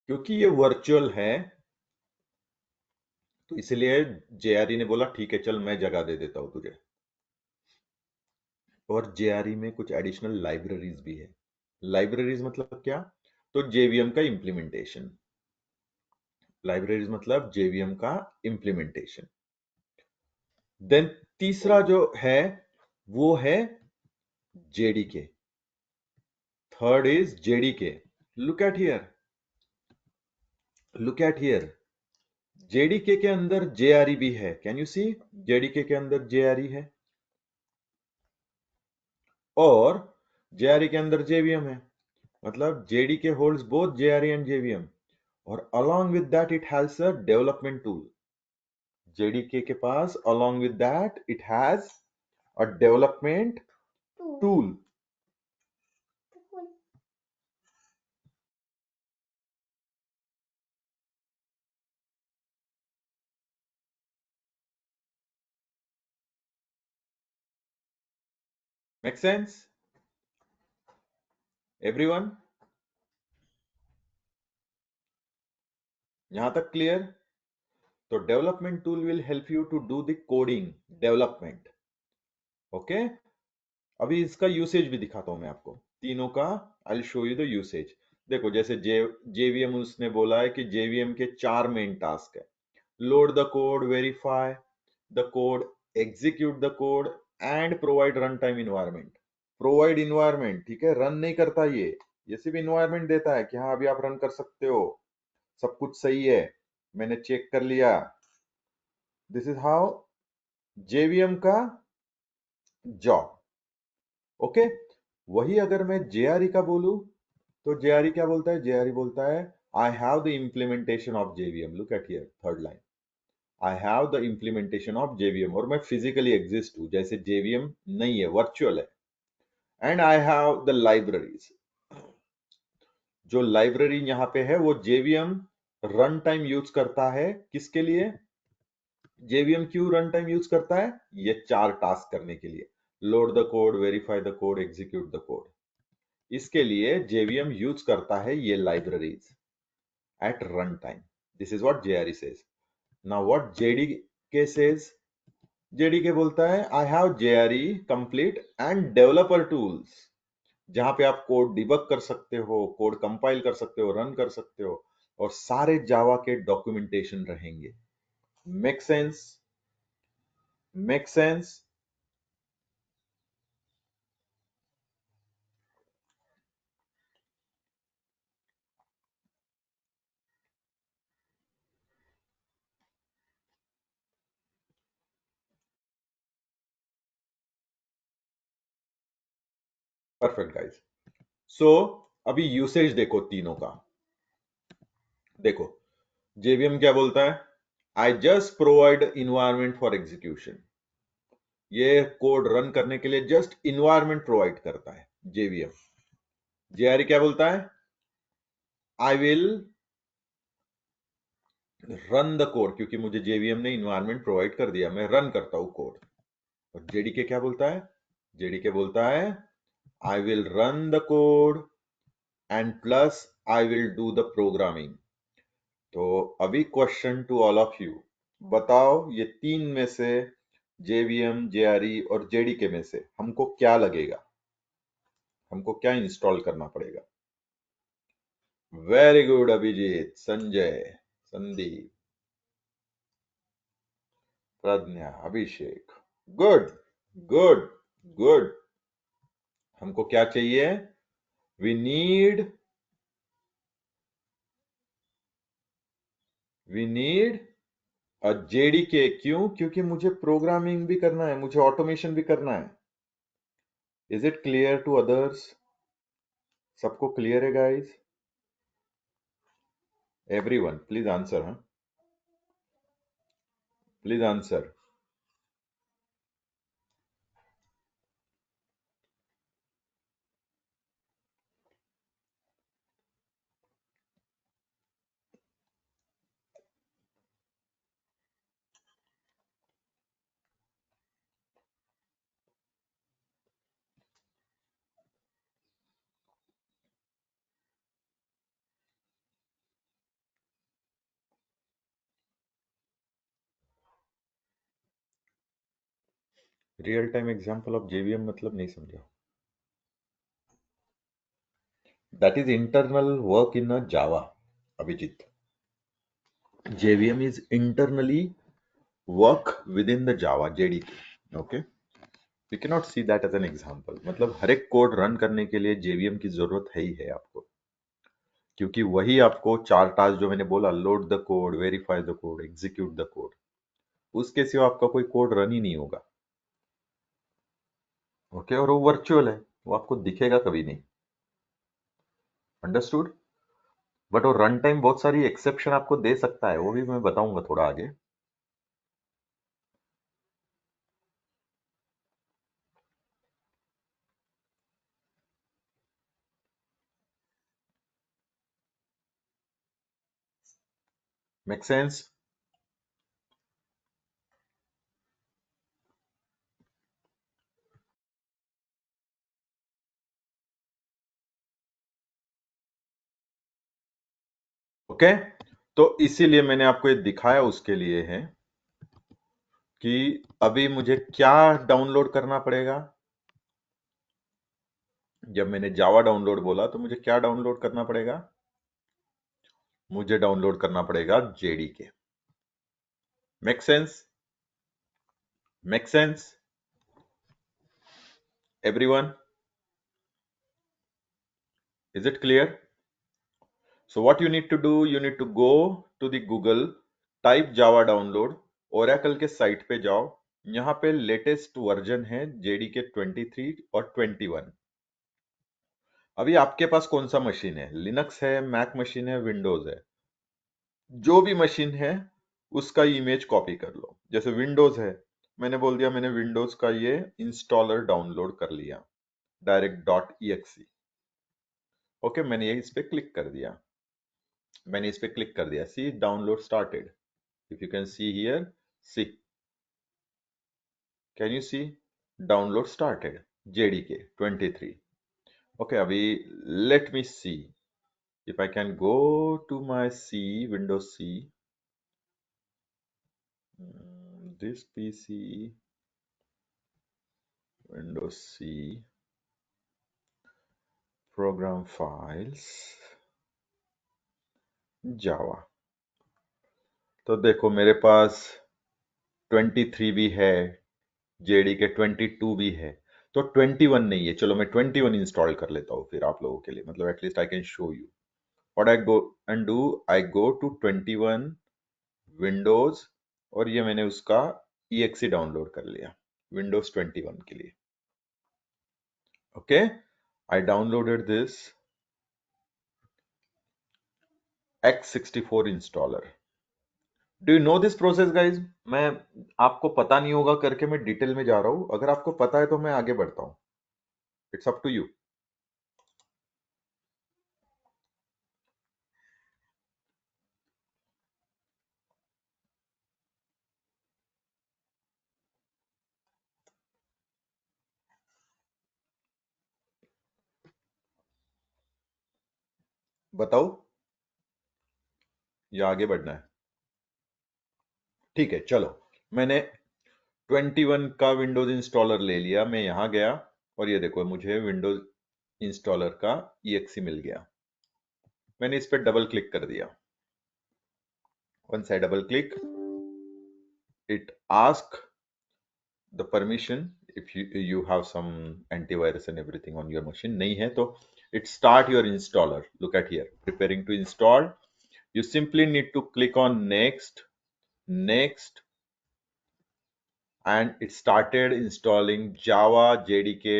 क्योंकि ये वर्चुअल है तो इसलिए जेआरई ने बोला ठीक है चल मैं जगह दे देता हूं तुझे। और जेआरई में कुछ एडिशनल लाइब्रेरीज भी है। लाइब्रेरीज मतलब क्या? तो जेवीएम का इंप्लीमेंटेशन। लाइब्रेरीज मतलब जेवीएम का इंप्लीमेंटेशन। देन तीसरा जो है वो है JDK. Third is JDK. Look at here, look at here, JDK के अंदर जेआरई भी है। Can you C? जेडीके के अंदर जेआरई है और जेआरई के अंदर जेवीएम है। मतलब JDK holds both JRE and JVM, और along with that it has a development tool। JDK के पास along with that it has a development tool। Make sense everyone? यहां तक क्लियर? तो development tool will help you to do the coding development. Okay, अभी इसका usage भी दिखाता हूं मैं आपको तीनों का। I show you the usage. देखो जैसे जेवीएम उसने बोला है कि जेवीएम के चार मेन टास्क है। Load the code, verify the code, execute the code and provide run time environment. Provide environment, ठीक है, रन नहीं करता ये सिर्फ इन्वायरमेंट देता है कि हाँ अभी आप रन कर सकते हो, सब कुछ सही है, मैंने चेक कर लिया। दिस इज हाउ जेवीएम का जॉब। ओके, वही अगर मैं जेआरई का बोलूं तो जेआरई क्या बोलता है? जेआरई बोलता है I have the implementation of JVM. Look at here, third line. I have the implementation of JVM, और मैं फिजिकली एग्जिस्ट हूं, जैसे जेवीएम नहीं है, वर्चुअल है। And I have the libraries, जो लाइब्रेरी यहाँ पे है वो जेवीएम रन टाइम यूज करता है। किसके लिए जेवीएम क्यों रन टाइम यूज करता है? ये 4 टास्क करने के लिए, load the code, verify the code, execute the code. इसके लिए जेवीएम यूज करता है ये libraries at run time. This is what JRE says. Now what JDK says? JDK बोलता है I have JRE complete and developer tools, जहां पे आप कोड डिबग कर सकते हो, कोड कंपाइल कर सकते हो, रन कर सकते हो, और सारे जावा के डॉक्यूमेंटेशन रहेंगे। Make sense? Make sense? Perfect guys. So अभी यूसेज देखो तीनों का। देखो जेवीएम क्या बोलता है? I just provide environment for execution. ये कोड रन करने के लिए जस्ट इन्वायरमेंट प्रोवाइड करता है जेवीएम। जेआरई क्या बोलता है? I will run the code, क्योंकि मुझे जेवीएम ने इन्वायरमेंट प्रोवाइड कर दिया, मैं रन करता हूं कोड। और जेडीके क्या बोलता है? जेडीके बोलता है I will run the code and plus I will do the programming. तो अभी question to all of you, बताओ ये तीन में से जेवीएम, जेआरई और जेडीके में से हमको क्या लगेगा, हमको क्या इंस्टॉल करना पड़ेगा? Very good Abhijeet, Sanjay, Sandeep, Pragya, Abhishek, good good good. हमको क्या चाहिए? We need a JDK. क्यों? क्योंकि मुझे प्रोग्रामिंग भी करना है, मुझे ऑटोमेशन भी करना है। Is it clear to others? सबको क्लियर है गाइस? Everyone please answer. हाँ, please answer. Real time example of JVM मतलब नहीं समझा। That is internal work in a Java, Abhijeet. JVM is internally work within the Java JDK. Okay, we cannot see that as an example. मतलब हर एक code run करने के लिए JVM की जरूरत है ही है आपको, क्योंकि वही आपको 4 टास्क जो मैंने बोला, load the code, verify the code, execute the code, उसके सिवा आपका कोई कोड रन ही नहीं होगा। ओके, और वो वर्चुअल है, वो आपको दिखेगा कभी नहीं। अंडरस्टूड? बट वो रन टाइम बहुत सारी एक्सेप्शन आपको दे सकता है, वो भी मैं बताऊंगा थोड़ा आगे। Make sense? ओके, तो इसीलिए मैंने आपको ये दिखाया, उसके लिए है कि अभी मुझे क्या डाउनलोड करना पड़ेगा। जब मैंने जावा डाउनलोड बोला तो मुझे क्या डाउनलोड करना पड़ेगा? मुझे डाउनलोड करना पड़ेगा JDK. Make sense? Make sense everyone? Is it clear? So what you need to do, you need to go to the Google, type Java download, Oracle के साइट पे जाओ, यहां पे लेटेस्ट वर्जन है जेडीके 23 और 21। अभी आपके पास कौन सा मशीन है? लिनक्स है, मैक मशीन है, विंडोज है? जो भी मशीन है उसका इमेज कॉपी कर लो। जैसे विंडोज है, मैंने बोल दिया मैंने विंडोज का ये इंस्टॉलर डाउनलोड कर लिया, डायरेक्ट डॉट exe। ओके, मैंने ये इस पे क्लिक कर दिया, see download started. If you can see here, see, can you see, download started, JDK 23। Okay, अभी let me see if I can go to my C, Windows C, this PC, Windows C, program files, Java। तो देखो मेरे पास 23 भी है, JDK 22 भी है, तो 21 नहीं है। चलो मैं 21 इंस्टॉल कर लेता हूँ फिर आप लोगों के लिए, मतलब at least I can show you what I go and do. I go to 21 Windows, और ये मैंने उसका exe डाउनलोड कर लिया विंडोज 21 के लिए। Okay, I downloaded this x64 installer. Do you know this process guys? मैं, आपको पता नहीं होगा करके मैं डिटेल में जा रहा हूं, अगर आपको पता है तो मैं आगे बढ़ता हूं। It's up to you. बताओ या आगे बढ़ना है? ठीक है, चलो मैंने 21 का विंडोज इंस्टॉलर ले लिया, मैं यहां गया और ये देखो मुझे विंडोज इंस्टॉलर का exe मिल गया। मैंने इस पर डबल क्लिक कर दिया। Once I double click, it ask the permission if you have some antivirus and everything on your machine, nahi hai to it start your installer। look at here, preparing to install, you simply need to click on next, next, and it started installing Java JDK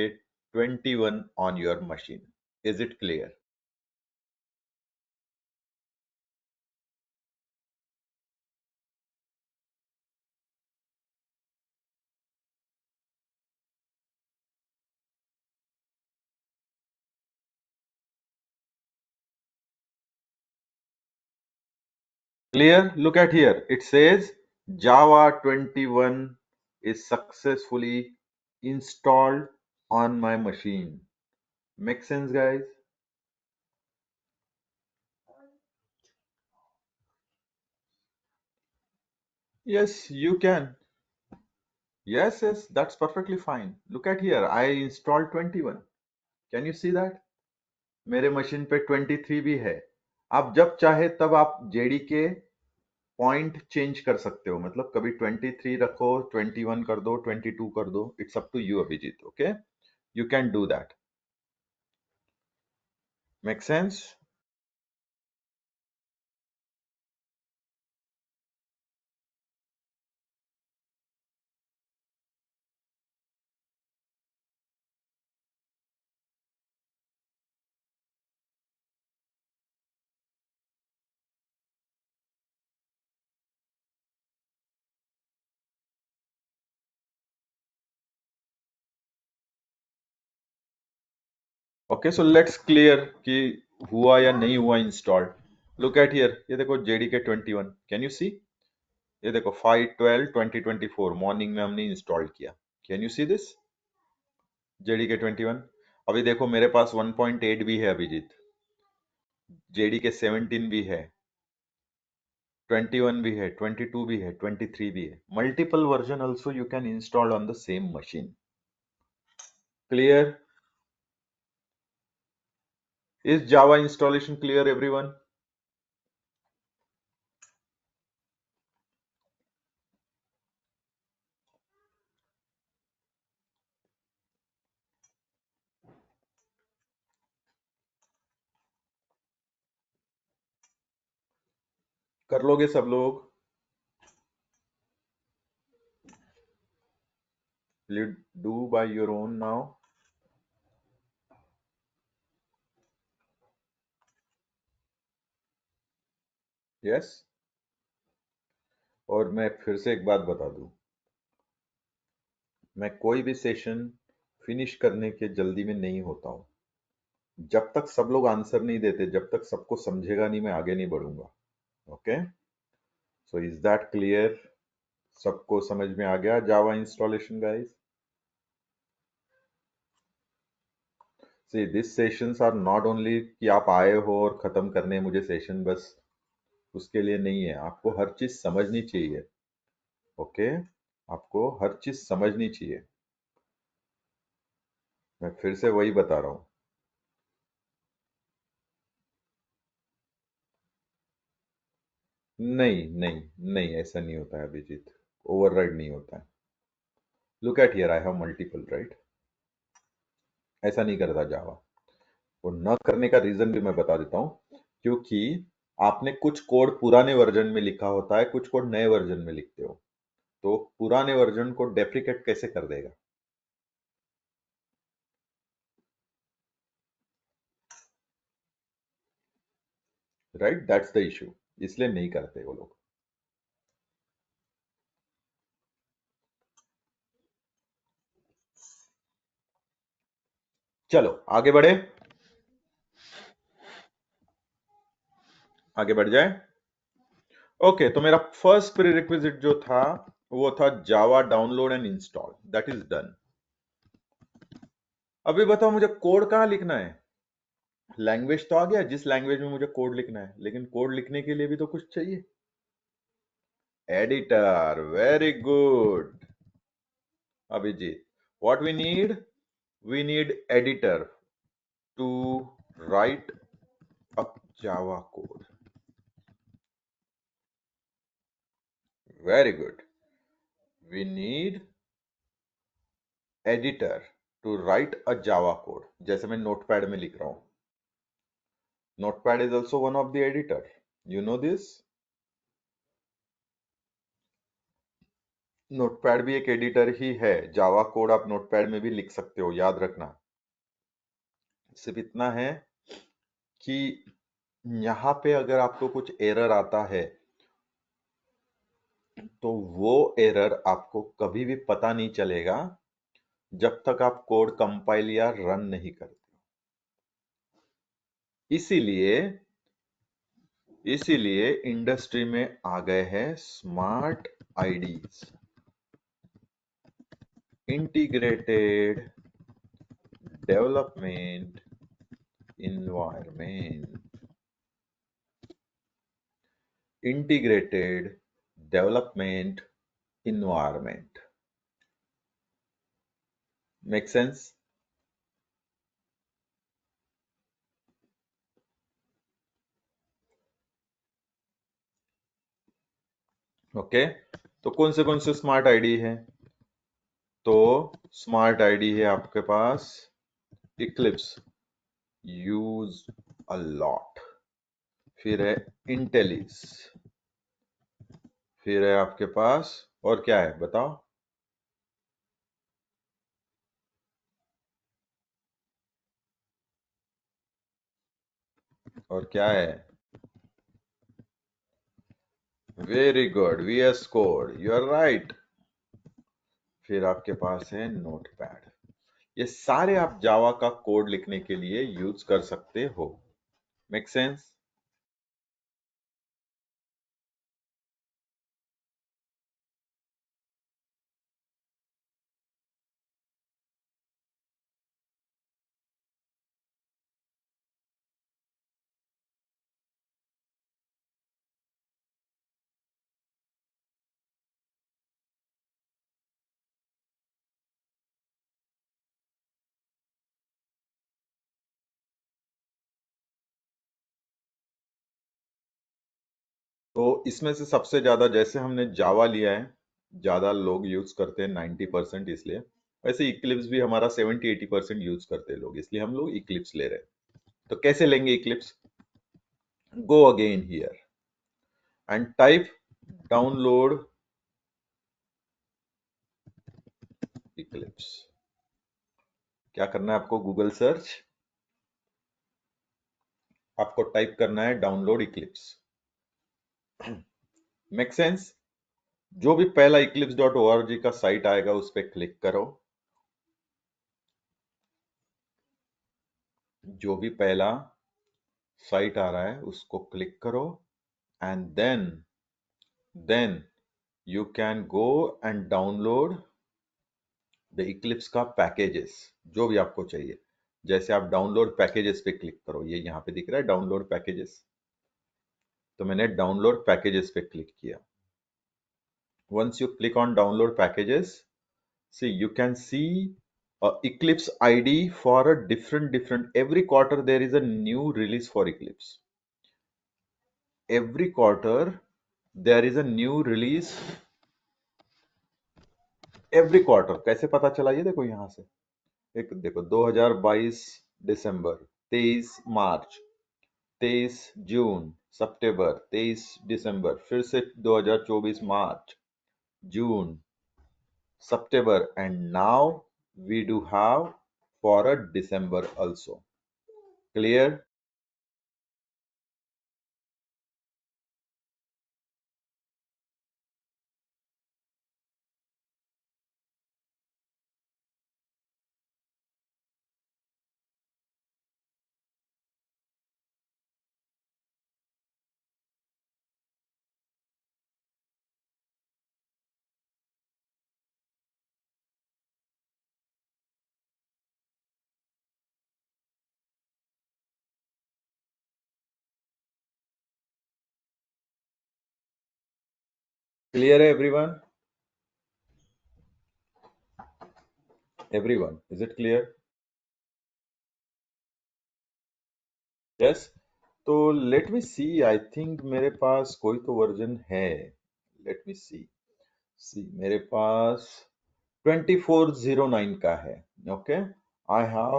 21 on your machine। is it clear? Clear? Look at here. It says Java 21 is successfully installed on my machine. Make sense, guys? Yes, you can. Yes, yes, that's perfectly fine. Look at here. I installed 21. Can you see that? मेरे machine पे 23 भी है। आप जब चाहे तब आप JDK point change कर सकते हो, मतलब कभी 23 रखो, 21 कर दो, 22 कर दो। It's up to you Abhijeet. Okay, you can do that. Make sense? Okay, so let's clear कि हुआ या नहीं हुआ इंस्टॉल। लुक एट हियर, ये देखो JDK 21। कैन यू सी? ये देखो 5/12/2024 मॉर्निंग में हमने इंस्टॉल किया। Can you see this JDK 21? अभी देखो मेरे पास 1.8 भी है अभिजीत, JDK 17 भी है, 21 भी है, 22 भी है, 23 भी है। Multiple version also you can install on the same machine. Clear? Is Java installation clear everyone? कर लोगे सब लोग? Will you do by your own now? Yes? और मैं फिर से एक बात बता दूं, मैं कोई भी सेशन फिनिश करने के जल्दी में नहीं होता हूं। जब तक सब लोग आंसर नहीं देते, जब तक सबको समझेगा नहीं, मैं आगे नहीं बढ़ूंगा। Okay, so is that clear? सबको समझ में आ गया Java installation guys? See this sessions are not only कि आप आए हो और खत्म करने हैं मुझे सेशन, बस उसके लिए नहीं है। आपको हर चीज समझनी चाहिए। ओके, आपको हर चीज समझनी चाहिए। मैं फिर से वही बता रहा हूं। नहीं नहीं नहीं, ऐसा नहीं होता है अभिजीत, ओवरराइड नहीं होता है। Look at here, I have multiple, right? ऐसा नहीं करता जावा। वो न करने का रीजन भी मैं बता देता हूँ, क्योंकि आपने कुछ कोड पुराने वर्जन में लिखा होता है, कुछ कोड नए वर्जन में लिखते हो, तो पुराने वर्जन को डेप्रिकेट कैसे कर देगा? Right, that's the issue. इसलिए नहीं करते वो लोग। चलो आगे बढ़े, आगे बढ़ जाए। ओके, तो मेरा फर्स्ट प्रीरिक्विजिट जो था वो था Java download and install, that is done. अभी बताओ मुझे कोड कहाँ लिखना है? लैंग्वेज तो आ गया, जिस लैंग्वेज में मुझे कोड लिखना है, लेकिन कोड लिखने के लिए भी तो कुछ चाहिए। Editor, very good Abhijeet. What we need editor to write a Java code. Very good, we need editor to write a Java code. जैसे मैं नोटपैड में लिख रहा हूं, Notepad is also one of the editor, you know this. Notepad भी एक editor ही है। Java code आप नोटपैड में भी लिख सकते हो, याद रखना। सिर्फ इतना है कि यहाँ पे अगर आपको कुछ एरर आता है, तो वो एरर आपको कभी भी पता नहीं चलेगा जब तक आप कोड कंपाइल या रन नहीं करते। इसीलिए इसीलिए इंडस्ट्री में आ गए हैं smart IDEs, integrated development environment, integrated development environment. Make sense? Okay, तो कौन से स्मार्ट आईडी है? तो स्मार्ट आईडी है आपके पास इक्लिप्स, यूज अ लॉट, फिर है इंटेलिस, फिर है आपके पास, और क्या है बताओ? और क्या है? Very good, VS code, you are right. फिर आपके पास है नोटपैड। ये सारे आप जावा का कोड लिखने के लिए यूज कर सकते हो। Make sense? तो इसमें से सबसे ज्यादा, जैसे हमने जावा लिया है, ज्यादा लोग यूज करते हैं 90%, इसलिए वैसे इक्लिप्स भी हमारा 70-80% यूज करते हैं लोग, इसलिए हम लोग इक्लिप्स ले रहे हैं। तो कैसे लेंगे Eclipse? Go again here and type download Eclipse. क्या करना है आपको? गूगल सर्च, आपको टाइप करना है डाउनलोड इक्लिप्स। Make sense? जो भी पहला eclipse.org का साइट आएगा उस पर क्लिक करो। जो भी पहला साइट आ रहा है उसको क्लिक करो and then you can go and download the Eclipse का पैकेजेस, जो भी आपको चाहिए। जैसे आप डाउनलोड पैकेजेस पे क्लिक करो, ये यहाँ पे दिख रहा है डाउनलोड पैकेजेस, तो मैंने डाउनलोड पैकेजेस पे क्लिक किया। Once you click on download packages, see you can see a Eclipse ID for a different every quarter there is a new release for Eclipse. Every quarter there is a new release. Every quarter कैसे पता चला, ये देखो यहाँ से एक देखो 2022 दिसंबर, 23 मार्च, 23 जून, सितंबर, 23 दिसंबर, फिर से 2024 मार्च, जून, September, and now we do have for a December also. Clear? Clear everyone? Everyone, is it clear? Yes? तो let me see, I think मेरे पास कोई तो वर्जन है। Let me see. See, मेरे पास 2409 का है। Okay, I have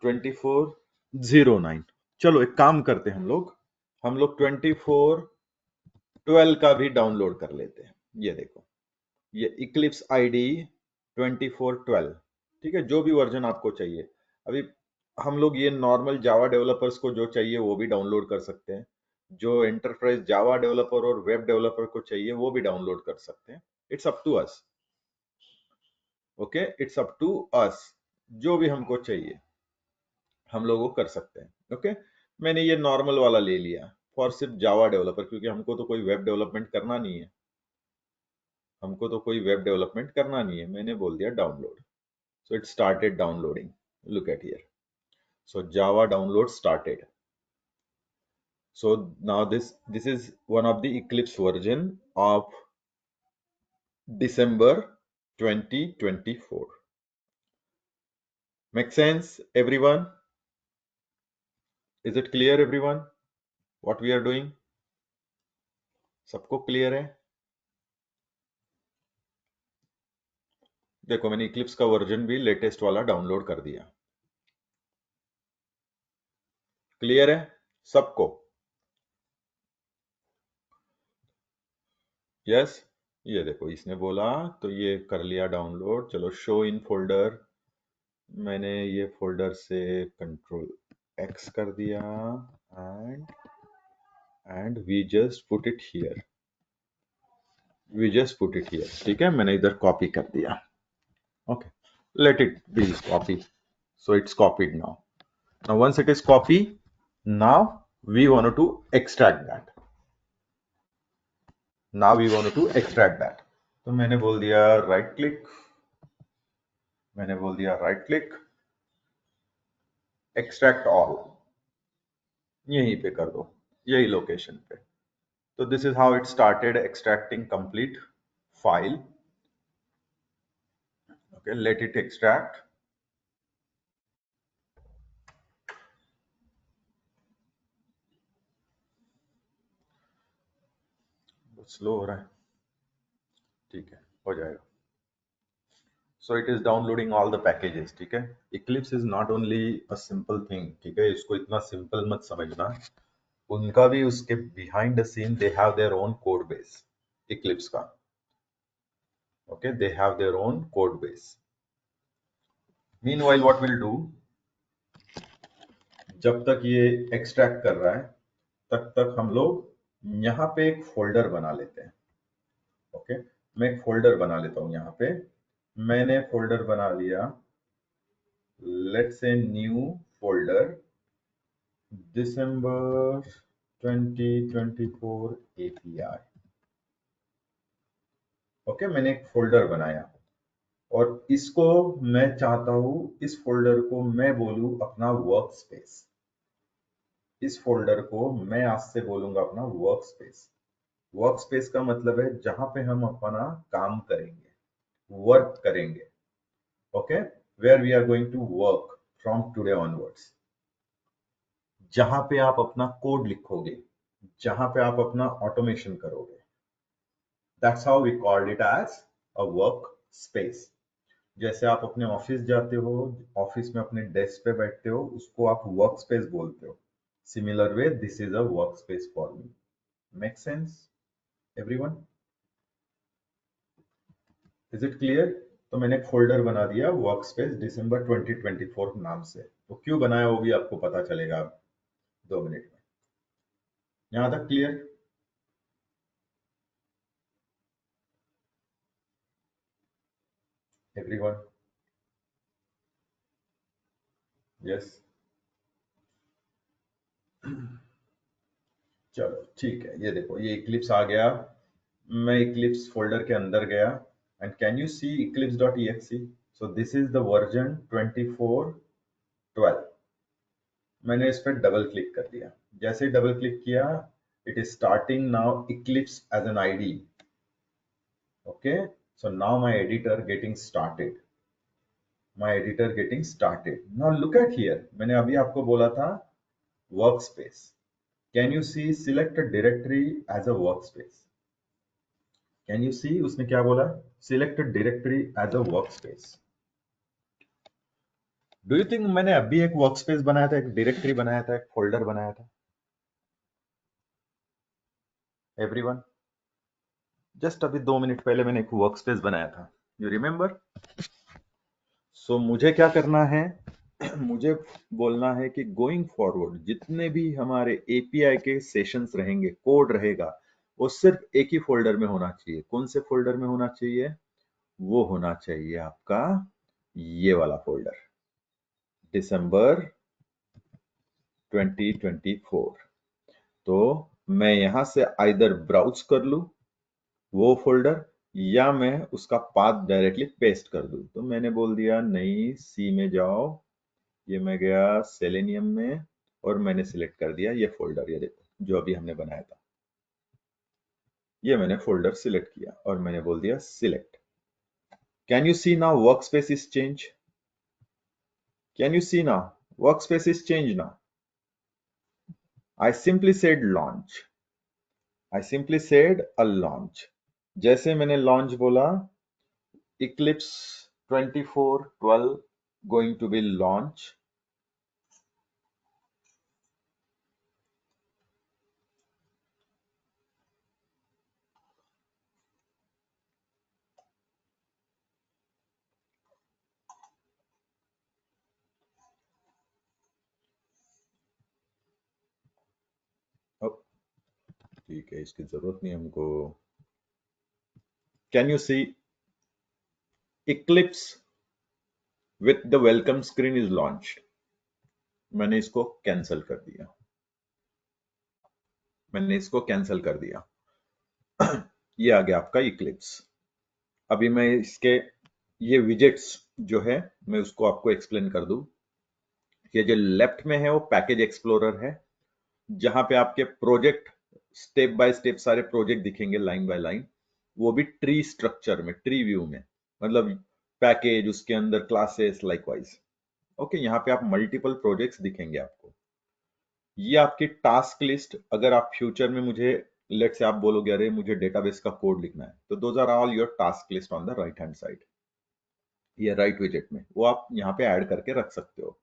2409। चलो एक काम करते हैं, हम लोग 2412 का भी डाउनलोड कर लेते हैं। ये देखो, ये इक्लिप्स आईडी 2412, ठीक है, जो भी वर्जन आपको चाहिए। अभी हम लोग ये नॉर्मल जावा डेवलपर्स को जो चाहिए वो भी डाउनलोड कर सकते हैं, जो एंटरप्राइज जावा डेवलपर और वेब डेवलपर को चाहिए वो भी डाउनलोड कर सकते हैं। It's up to us. Okay, it's up to us, जो भी हमको चाहिए हम लोग वो कर सकते हैं। ओके, मैंने ये नॉर्मल वाला ले लिया फॉर सिर्फ जावा डेवलपर, क्योंकि हमको तो कोई वेब डेवलपमेंट करना नहीं है, मैंने बोल दिया download. So it started downloading. Look at here. So Java download started. So now this is one of the Eclipse version of December 2024. Make sense, everyone? Is it clear, everyone? What we are doing? सबको clear है? देखो मैंने Eclipse का version भी latest वाला download कर दिया। Clear है सबको? यस? ये देखो इसने बोला तो ये कर लिया डाउनलोड। चलो शो इन फोल्डर, मैंने ये फोल्डर से कंट्रोल एक्स कर दिया and we just put it here, ठीक है, मैंने इधर कॉपी कर दिया। Okay, let it be copy. So it's copied now. Now once it is copy, now we want to extract that. तो मैंने बोल दिया राइट क्लिक, एक्सट्रैक्ट ऑल, यहीं पे कर दो, यही लोकेशन पे। So this is how it started extracting complete file. Okay, let it extract. Slow हो रहा है, ठीक है, हो जाएगा। So it is downloading all the packages, ठीक है। Eclipse is not only a simple thing, ठीक है, इसको इतना सिंपल मत समझना, उनका भी उसके behind the scene they have their own code base, Eclipse का। Okay, they have their own code base. Meanwhile, what we'll do, जब तक ये extract कर रहा है तब तक हम लोग यहाँ पे एक फोल्डर बना लेते हैं। ओके, मैं एक फोल्डर बना लेता हूँ यहाँ पे। मैंने फोल्डर बना लिया, let's say new folder December 2024 API। Okay, मैंने एक फोल्डर बनाया और इसको मैं चाहता हूं, इस फोल्डर को मैं बोलूं अपना वर्क स्पेस। इस फोल्डर को मैं आज से बोलूंगा अपना वर्क स्पेस। वर्क स्पेस का मतलब है जहां पे हम अपना काम करेंगे, वर्क करेंगे। Okay, where we are going to work from today onwards. जहां पे आप अपना कोड लिखोगे, जहां पे आप अपना ऑटोमेशन करोगे, that's how we called it as a work space. जैसे आप अपने ऑफिस जाते हो, ऑफिस में अपने डेस्क पे बैठते हो, उसको आप वर्क स्पेस बोलते हो। Similar way this is a work space for me. Make sense everyone? Is it clear? तो मैंने एक फोल्डर बना दिया वर्क स्पेस दिसंबर 2024 नाम से। तो क्यों बनाया वो भी आपको पता चलेगा 2 मिनट में। यहां तक क्लियर? एवरीवन? यस? चलो ठीक है, ये देखो ये इक्लिप्स आ गया। मैं इक्लिप्स फोल्डर के अंदर गया and can you see eclipse.exe? So this is the version 24.12। मैंने इस पर डबल क्लिक कर दिया। जैसे ही डबल क्लिक किया, it is starting now Eclipse as an IDE. Okay, so now my editor getting started. My editor getting started. Now look at here, मैंने अभी आपको बोला था workspace. Can you see select directory as a work space? Can you see उसने क्या बोला? Select directory as a work space. Do you think मैंने अभी एक वर्क स्पेस बनाया था, एक डायरेक्टरी बनाया था, एक फोल्डर बनाया था? एवरीवन? जस्ट अभी 2 मिनट पहले मैंने एक वर्क स्पेस बनाया था। You remember? सो मुझे क्या करना है? मुझे बोलना है कि गोइंग फॉरवर्ड जितने भी हमारे एपीआई के सेशंस रहेंगे, कोड रहेगा, वो सिर्फ एक ही फोल्डर में होना चाहिए। कौन से फोल्डर में होना चाहिए? वो होना चाहिए आपका ये वाला फोल्डर, दिसंबर 2024। तो मैं यहां से आइदर ब्राउज कर लूं वो फोल्डर, या मैं उसका पाथ डायरेक्टली पेस्ट कर दूं। तो मैंने बोल दिया नहीं, सी में जाओ। ये मैं गया सेलेनियम में और मैंने सिलेक्ट कर दिया ये फोल्डर। ये देखो जो अभी हमने बनाया था, ये मैंने फोल्डर सिलेक्ट किया और मैंने बोल दिया select. Can you see now work space is change? Can you see now work space is change now? I simply said launch. I simply said a launch. जैसे मैंने लॉन्च बोला, Eclipse 24.12 going to be launch। अब ठीक है, इसकी जरूरत नहीं हमको। Can you see Eclipse with the welcome screen is launched? मैंने इसको कैंसिल कर दिया। मैंने इसको कैंसिल कर दिया। ये आ गया आपका इक्लिप्स। अभी मैं इसके ये विजेट्स जो है मैं उसको आपको एक्सप्लेन कर दूं। ये जो लेफ्ट में है वो पैकेज एक्सप्लोरर है, जहां पे आपके प्रोजेक्ट स्टेप बाय स्टेप सारे प्रोजेक्ट दिखेंगे लाइन बाय लाइन। वो भी ट्री स्ट्रक्चर में, ट्री व्यू में, मतलब पैकेज उसके अंदर क्लासेस लाइकवाइज। ओके, यहाँ पे आप मल्टीपल प्रोजेक्ट्स दिखेंगे आपको। ये आपकी टास्क लिस्ट, अगर आप फ्यूचर में मुझे लेट से आप बोलोगे अरे मुझे डेटाबेस का कोड लिखना है, तो those are all your task list on the right hand side. ये राइट विजेट में वो आप यहाँ पे ऐड करके रख सकते हो।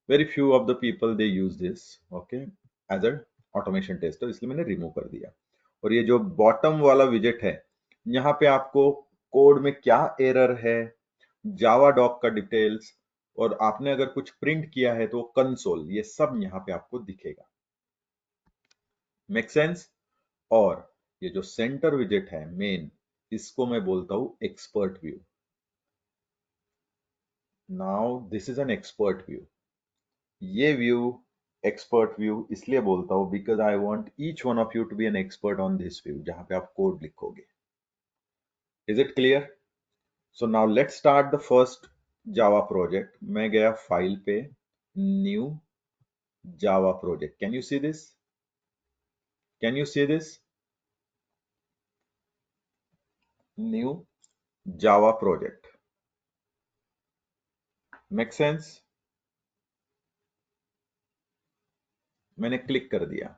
Very few of the people they use this, okay, as a automation tester, इसलिए मैंने रिमूव कर दिया। और ये जो बॉटम वाला विजेट है, यहाँ पे आपको कोड में क्या एरर है, जावा डॉक का डिटेल्स, और आपने अगर कुछ प्रिंट किया है तो कंसोल, ये सब यहाँ पे आपको दिखेगा। Make sense? और ये जो सेंटर विजेट है मेन, इसको मैं बोलता हूं expert view. Now this is an expert view. ये व्यू एक्सपर्ट व्यू इसलिए बोलता हूं because I want each one of you to be an expert on this view, जहां पे आप कोड लिखोगे। Is it clear? So now let's start the first Java project. मैं गया फाइल पे, new Java project. Can you see this? Can you see this? New Java project. Make sense? मैंने click कर दिया।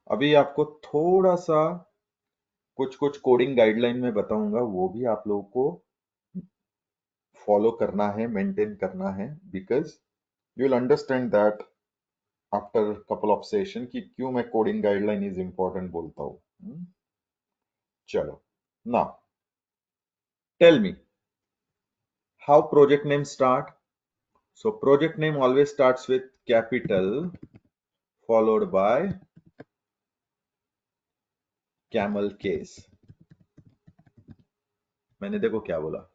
अभी आपको थोड़ा सा कुछ कुछ कोडिंग गाइडलाइन में बताऊंगा, वो भी आप लोगों को फॉलो करना है, मेंटेन करना है, because you will understand that after couple of session कि क्यों मैं कोडिंग गाइडलाइन इज इंपॉर्टेंट बोलता हूं। चलो, now tell me how project name start. So project name always starts with capital followed by camel case। मैंने देखो क्या बोला,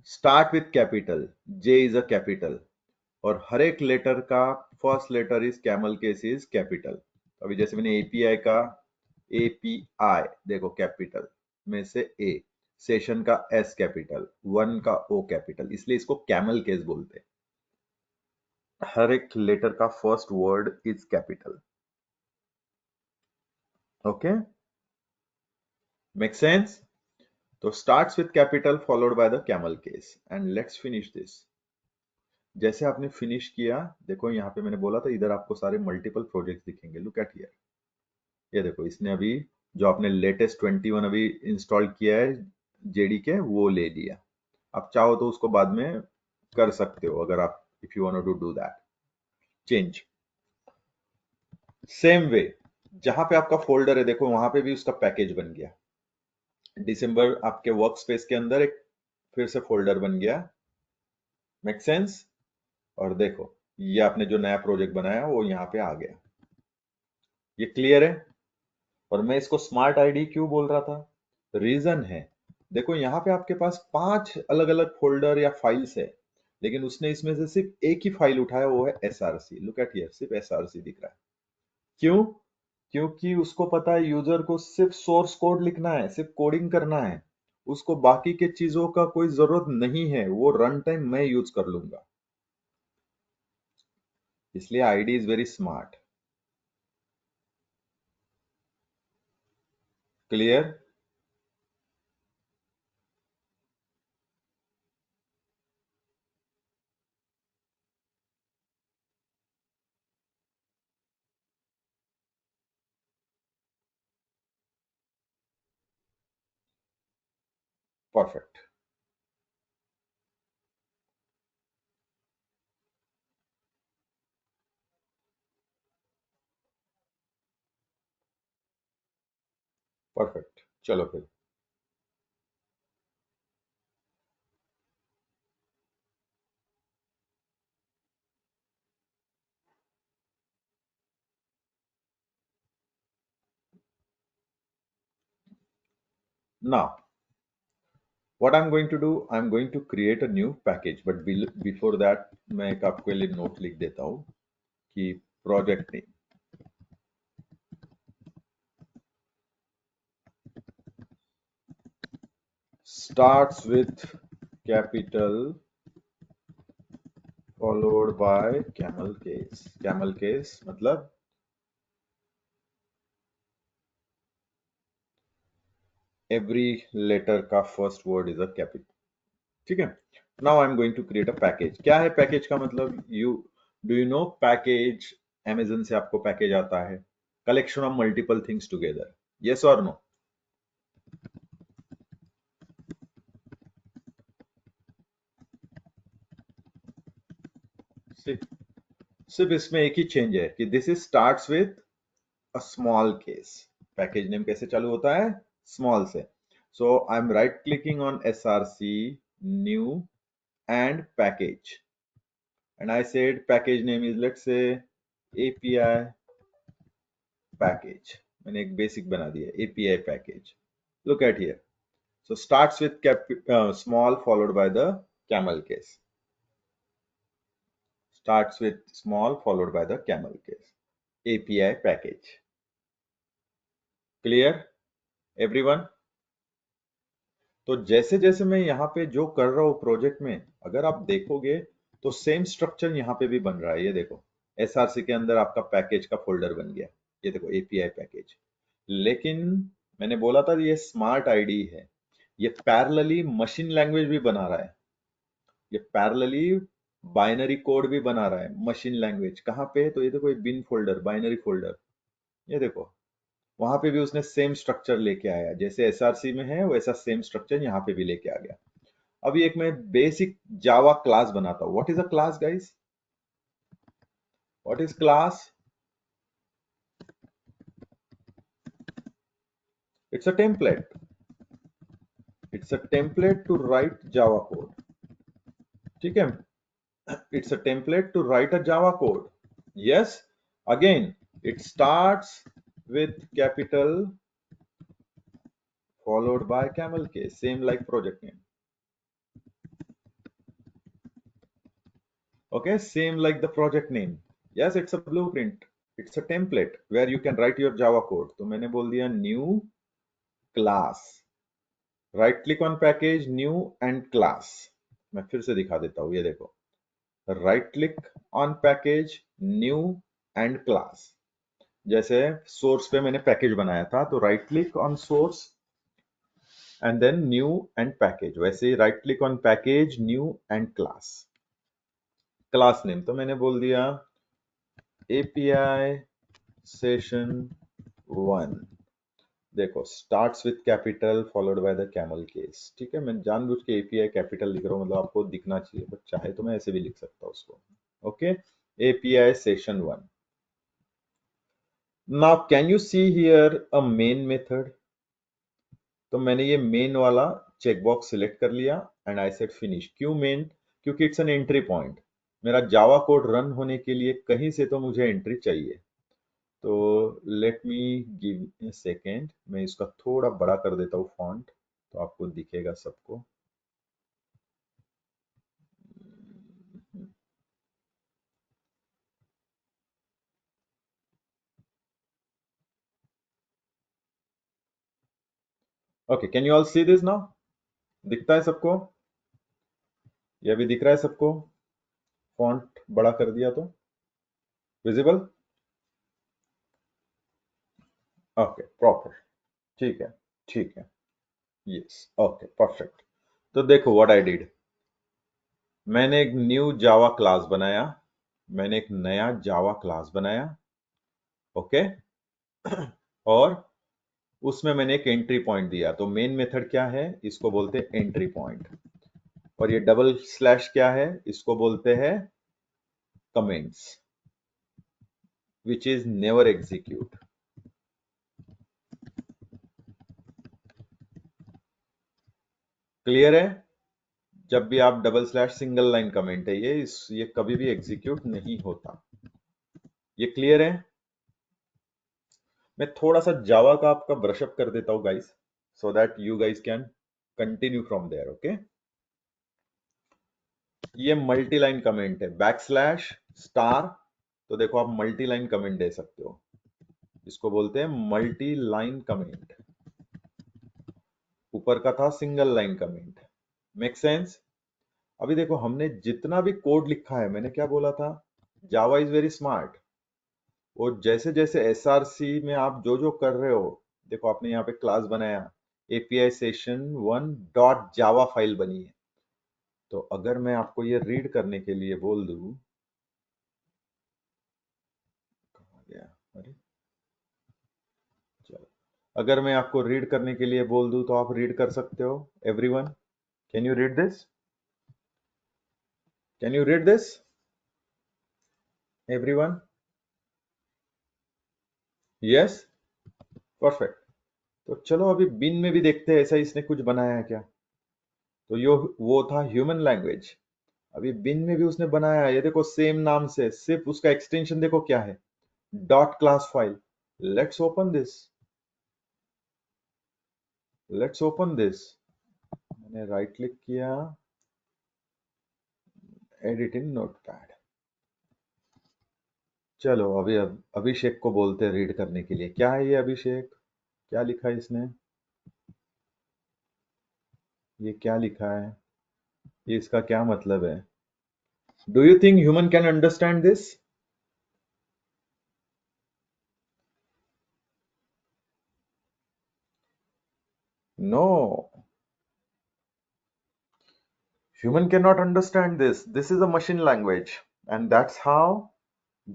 start with capital, J is a capital, और हर एक लेटर का first letter is camel case is capital. अभी जैसे मैंने एपीआई का एपीआई देखो कैपिटल में से ए, सेशन का एस कैपिटल, वन का ओ कैपिटल, इसलिए इसको कैमल केस बोलते हैं। हर एक लेटर का first word is capital. Okay, make sense? तो starts with capital followed by the camel case and let's finish this। जैसे आपने फिनिश किया, देखो यहाँ पे मैंने बोला था इधर आपको सारे मल्टीपल प्रोजेक्ट दिखेंगे। लुक एट हियर, ये देखो इसने अभी जो आपने लेटेस्ट 21 अभी इंस्टॉल किया है जेडी के, वो ले लिया। आप चाहो तो उसको बाद में कर सकते हो, अगर आप if you want to do that change. Same way जहां पे आपका फोल्डर है देखो वहां पे भी उसका पैकेज बन गया। दिसंबर आपके वर्क स्पेस के अंदर एक फिर से फोल्डर बन गया। Make sense? और देखो ये आपने जो नया प्रोजेक्ट बनाया वो यहाँ पे आ गया। ये क्लियर है? और मैं इसको स्मार्ट आईडी क्यों बोल रहा था? रीजन है, देखो यहाँ पे आपके पास 5 अलग अलग फोल्डर या फाइल्स है, लेकिन उसने इसमें से सिर्फ एक ही फाइल उठाया, वो है एसआरसी। लुक एट हियर, सिर्फ एसआरसी दिख रहा है। क्यों? क्योंकि उसको पता है यूजर को सिर्फ सोर्स कोड लिखना है, सिर्फ कोडिंग करना है, उसको बाकी के चीजों का कोई जरूरत नहीं है, वो रन टाइम मैं यूज कर लूंगा। इसलिए ID is very smart. Clear? Perfect, perfect. चलो फिर, now what I'm going to do, I'm going to create a new package, but before that मैं एक आपके लिए नोट लिख देता हूँ कि project name starts with capital followed by camel case। camel case मतलब every letter का first word is a capital। ठीक है? now I'm going to create a package। क्या है पैकेज का मतलब? you know पैकेज, Amazon से आपको पैकेज आता है, collection of multiple things together। yes or no? सिर्फ इसमें एक ही चेंज है कि this is starts with a small case. Package name कैसे चालू होता है? स्मॉल से। So I am right clicking on SRC, new and package, and I said package name is let's say API package. मैंने एक basic बना दिया, API package. Look at here, So starts with small followed by the camel case. Starts with small followed by the camel case. API package. Clear everyone? तो जैसे जैसे मैं यहाँ पे जो कर रहा हूँ प्रोजेक्ट में, अगर आप देखोगे तो सेम स्ट्रक्चर यहाँ पे भी बन रहा है। ये देखो SRC के अंदर आपका पैकेज का फोल्डर बन गया। ये देखो API पैकेज। लेकिन मैंने बोला था ये स्मार्ट आईडी है, ये पैरेलली मशीन लैंग्वेज भी बना रहा है, ये पैरेलली बाइनरी कोड भी बना रहा है। मशीन लैंग्वेज कहाँ पे? तो ये देखो एक बिन फोल्डर, बाइनरी फोल्डर, ये देखो वहां पे भी उसने सेम स्ट्रक्चर लेके आया। जैसे SRC में है वैसा सेम स्ट्रक्चर यहाँ पे भी लेके आ गया। अभी एक मैं बेसिक जावा क्लास बनाता हूँ। What is a class guys? What is class? It's a template. It's a template to write Java code. ठीक है, it's a template to write a Java code. Yes, again, it starts with capital followed by camel case, same like project name. Okay, same like the project name. Yes, it's a blueprint. It's a template where you can write your Java code. तो मैंने बोल दिया new class. Right click on package, new and class. मैं फिर से दिखा देता हूँ, ये देखो. Right click on package, new and class. जैसे सोर्स पे मैंने पैकेज बनाया था तो right click on source and then new and package, वैसे right click on package, new and class. Class name तो मैंने बोल दिया API सेशन 1। देखो starts with capital followed by the camel case. ठीक है, मैं जानबूझ के API कैपिटल लिख रहा हूँ, मतलब आपको दिखना चाहिए, बट चाहे तो मैं ऐसे भी लिख सकता हूँ उसको। Okay, API session 1। Now can you see here a main method? तो मैंने ये मेन वाला चेकबॉक्स सिलेक्ट कर लिया एंड आई सेट फिनिश। क्यों मेन? क्योंकि इट्स एन एंट्री पॉइंट। मेरा जावा कोड रन होने के लिए कहीं से तो मुझे एंट्री चाहिए। तो let me give a second, मैं इसका थोड़ा बड़ा कर देता हूँ फॉन्ट तो आपको दिखेगा सबको। Okay, can you all see this now? दिखता है सबको? ये भी दिख रहा है सबको? फॉन्ट बड़ा कर दिया तो विजिबल? Okay, proper. ठीक है, ठीक है, यस, ओके, परफेक्ट। तो देखो व्हाट आई डिड, मैंने एक न्यू जावा क्लास बनाया, मैंने एक नया जावा क्लास बनाया। ओके और उसमें मैंने एक एंट्री पॉइंट दिया। तो मेन मेथड क्या है? इसको बोलते हैं एंट्री पॉइंट। और ये डबल स्लैश क्या है? इसको बोलते हैं comments, which is never execute. Clear है? जब भी आप double slash single line comment है ये कभी भी एग्जीक्यूट नहीं होता। ये क्लियर है? मैं थोड़ा सा जावा का आपका ब्रशअप कर देता हूं guys, so that you guys can continue from there. Okay, ये मल्टी लाइन कमेंट है, बैकस्लैश स्टार। तो देखो आप मल्टी लाइन कमेंट दे सकते हो, इसको बोलते हैं मल्टी लाइन कमेंट। ऊपर का था single line comment. Make sense? अभी देखो हमने जितना भी कोड लिखा है, मैंने क्या बोला था? Java is very smart. और जैसे जैसे SRC में आप जो जो कर रहे हो, देखो आपने यहाँ पे क्लास बनाया, API session 1 dot Java file बनी है। तो अगर मैं आपको ये रीड करने के लिए बोल दूं, कहाँ गया? अरे चलो, अगर मैं आपको रीड करने के लिए बोल दूं तो आप रीड कर सकते हो। Everyone, can you read this? Can you read this everyone? Yes, perfect. तो चलो अभी बिन में भी देखते हैं ऐसा इसने कुछ बनाया है क्या। तो यो वो था ह्यूमन लैंग्वेज। अभी बिन में भी उसने बनाया है, ये देखो सेम नाम से, सिर्फ उसका एक्सटेंशन देखो क्या है, dot class file. Let's open this, let's open this. मैंने राइट क्लिक किया, एडिट इन नोटपैड। चलो अभी अभिषेक को बोलते हैं रीड करने के लिए। क्या है ये अभिषेक, क्या लिखा है इसने, ये क्या लिखा है, ये इसका क्या मतलब है? Do you think human can understand this? No, human cannot understand this. This is a machine language, and that's how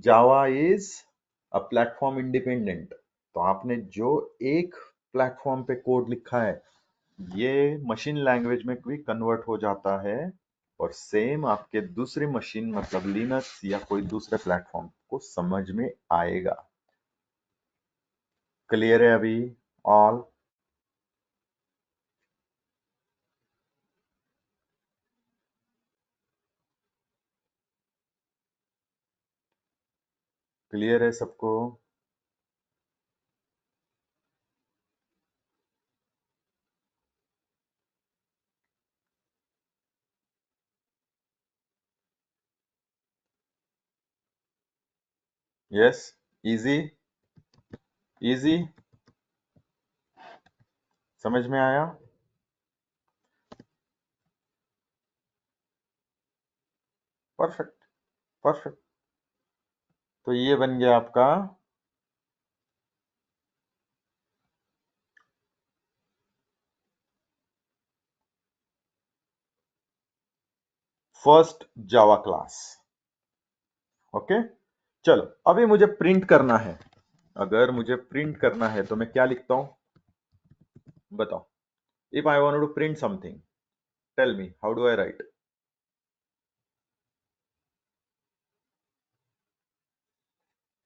Java is a platform independent. तो आपने जो एक प्लेटफॉर्म पे कोड लिखा है ये मशीन लैंग्वेज में भी कन्वर्ट हो जाता है और सेम आपके दूसरे मशीन मतलब लिनक्स या कोई दूसरे प्लेटफॉर्म को समझ में आएगा। क्लियर है अभी ऑल? क्लियर है सबको? यस, इजी इजी, समझ में आया? Perfect perfect. तो ये बन गया आपका फर्स्ट जावा क्लास। ओके, चलो अभी मुझे प्रिंट करना है। अगर मुझे प्रिंट करना है तो मैं क्या लिखता हूं, बताओ। If I want to print something, tell me how do I write?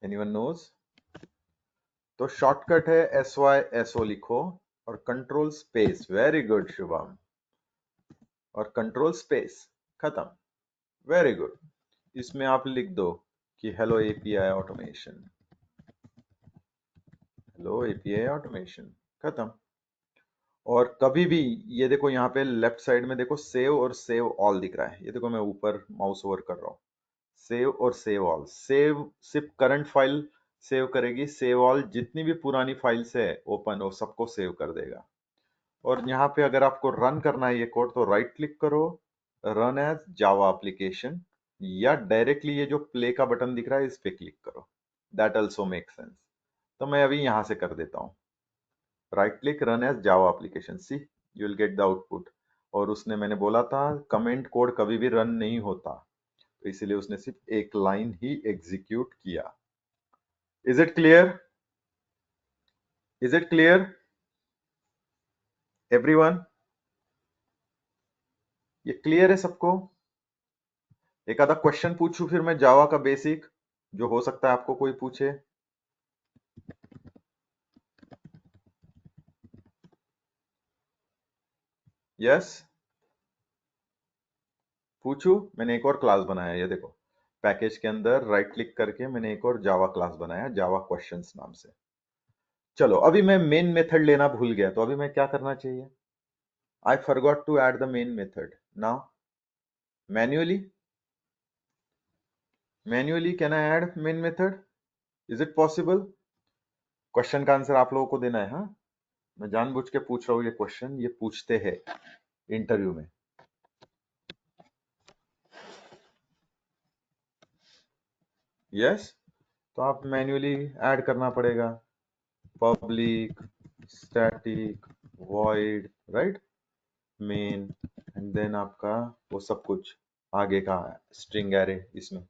Anyone knows? तो शॉर्टकट है SYSO लिखो और control space. Very good Shubham, और कंट्रोल स्पेस, खत्म। Very good. इसमें आप लिख दो कि hello API automation, hello API automation, खत्म। और कभी भी ये देखो यहाँ पे लेफ्ट साइड में देखो सेव और सेव ऑल दिख रहा है, ये देखो मैं ऊपर माउस ओवर कर रहा हूँ। सेव और सेव ऑल, सेव सिर्फ करंट फाइल सेव करेगी, सेव ऑल जितनी भी पुरानी फाइल्स है ओपन वो सबको सेव कर देगा। और यहाँ पे अगर आपको रन करना है ये कोड तो राइट क्लिक करो, रन एज जावा एप्लीकेशन, या डायरेक्टली ये जो प्ले का बटन दिख रहा है इस पे क्लिक करो, दैट ऑल्सो मेक सेंस। तो मैं अभी यहाँ से कर देता हूँ, right click, run as Java application, see you will get the output. और उसने, मैंने बोला था कमेंट कोड कभी भी रन नहीं होता, तो इसीलिए उसने सिर्फ एक लाइन ही एग्जीक्यूट किया। Is it clear? Is it clear everyone? ये क्लियर है सबको? एक आधा क्वेश्चन पूछूं फिर मैं जावा का बेसिक, जो हो सकता है आपको कोई पूछे। यस, पूछू। मैंने एक और क्लास बनाया, ये देखो पैकेज के अंदर राइट क्लिक करके मैंने एक और जावा क्लास बनाया, जावा क्वेश्चंस नाम से। चलो अभी मैं मेन मेथड लेना भूल गया, तो अभी मैं क्या करना चाहिए? I forgot to add the main method. Now manually can I add main method? Is it possible? Question का आंसर आप लोगों को देना है। हाँ, मैं जानबूझ के पूछ रहा हूँ, ये क्वेश्चन ये पूछते हैं इंटरव्यू में। यस, तो आप मैन्युअली ऐड करना पड़ेगा, public static void right main, and then आपका वो सब कुछ आगे का स्ट्रिंग एरे, इसमें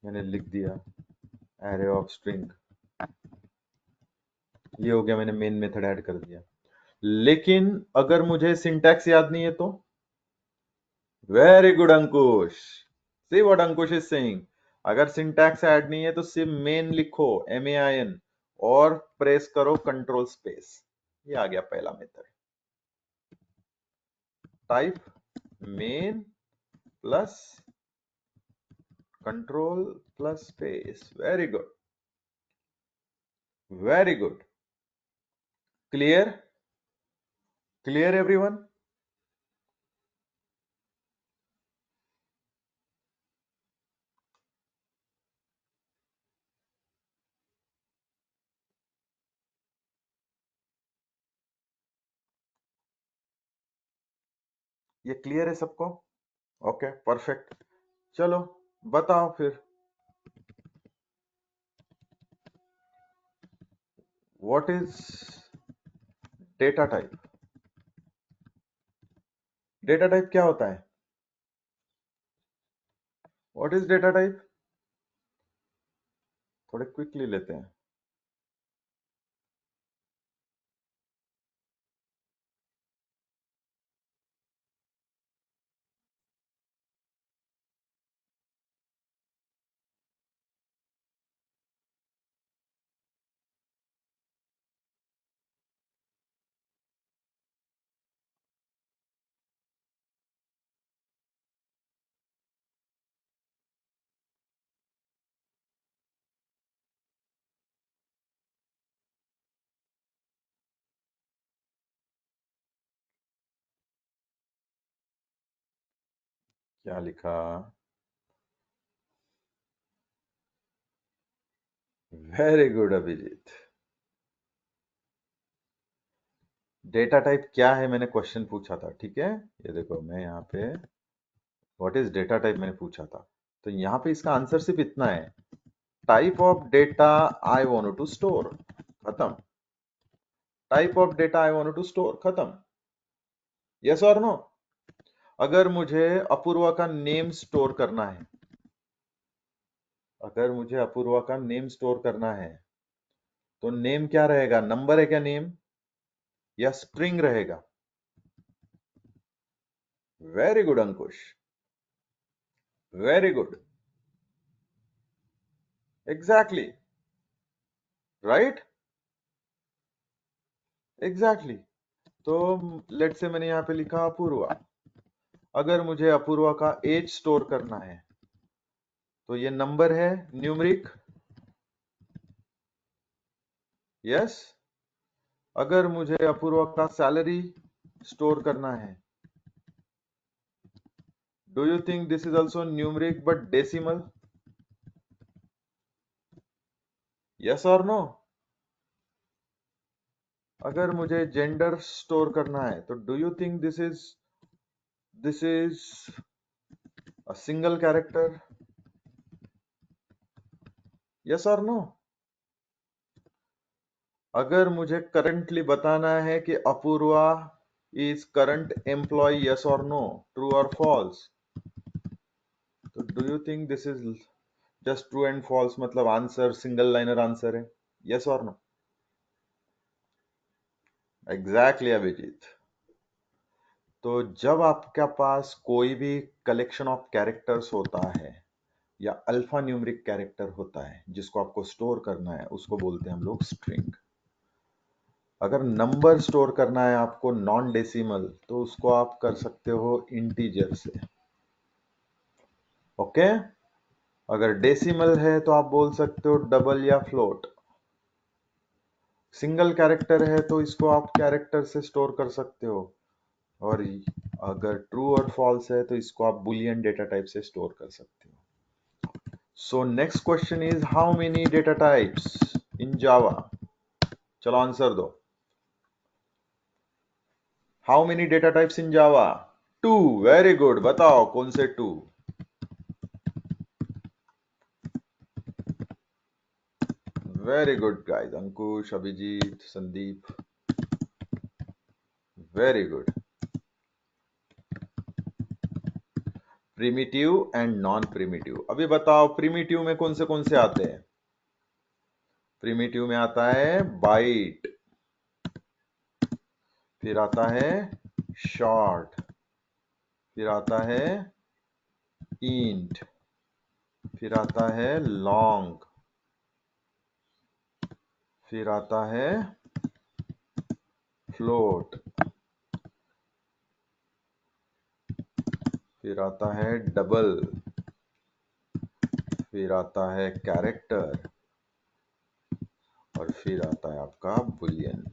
मैंने लिख दिया एरे ऑफ स्ट्रिंग, ये हो गया, मैंने मेन मेथड ऐड कर दिया। लेकिन अगर मुझे सिंटैक्स याद नहीं है तो? Very good Ankush, see what Ankush is saying. अगर सिंटैक्स ऐड नहीं है तो सिर्फ मेन लिखो, MAIN, और प्रेस करो कंट्रोल स्पेस, ये आ गया पहला method. Type main plus control plus space. Very good, very good, clear? Clear everyone? ये क्लियर है सबको? Okay perfect. चलो बताओ फिर, what is data type? Data type क्या होता है? What is data type? थोड़े क्विकली लेते हैं। क्या लिखा? Very good Abhijeet. Data type क्या है मैंने क्वेश्चन पूछा था, ठीक है? ये देखो मैं यहाँ पे व्हाट इज डेटा टाइप मैंने पूछा था, तो यहाँ पे इसका आंसर सिर्फ इतना है, type of data I want to store, खत्म। Type of data I want to store, खत्म। यस और नो? अगर मुझे अपूर्वा का नेम स्टोर करना है, अगर मुझे अपूर्वा का नेम स्टोर करना है, तो नेम क्या रहेगा? नंबर है क्या नेम, या स्ट्रिंग रहेगा? Very good Ankush, very good, exactly, right, exactly. तो लेट से मैंने यहाँ पे लिखा अपूर्वा, अगर मुझे अपूर्वा का एज स्टोर करना है, तो ये नंबर है न्यूमरिक, यस। अगर मुझे अपूर्वा का सैलरी स्टोर करना है, do you think this is also numeric but decimal? Yes और नो? अगर मुझे जेंडर स्टोर करना है, तो do you think this is a single character? Yes और नो? अगर मुझे करंटली बताना है कि Apoorva is current employ, yes और नो, ट्रू और फॉल्स, तो do you think this is just true and false, मतलब आंसर सिंगल लाइनर आंसर है, यस और नो? एग्जैक्टली अभिजीत। तो जब आपके पास कोई भी कलेक्शन ऑफ कैरेक्टर्स होता है, या अल्फा न्यूमेरिक कैरेक्टर होता है जिसको आपको स्टोर करना है, उसको बोलते हैं हम लोग स्ट्रिंग। अगर नंबर स्टोर करना है आपको नॉन डेसिमल, तो उसको आप कर सकते हो इंटीजर से, ओके। अगर डेसिमल है तो आप बोल सकते हो डबल या फ्लोट। सिंगल कैरेक्टर है तो इसको आप कैरेक्टर से स्टोर कर सकते हो, और अगर ट्रू और फॉल्स है तो इसको आप बुलियन डेटा टाइप से स्टोर कर सकते हो। So next question is how many data types in Java? चलो आंसर दो। How many data types in Java? Two. Very good, बताओ कौन से two? Very good guys, Ankush, Abhijit, Sandeep, very good. Primitive and non primitive. अभी बताओ प्रिमिटिव में कौन से आते हैं? प्रिमिटिव में आता है बाइट, फिर आता है शॉर्ट, फिर आता है इंट, फिर आता है लॉन्ग, फिर आता है फ्लोट, फिर आता है डबल, फिर आता है कैरेक्टर, और फिर आता है आपका बुलियन।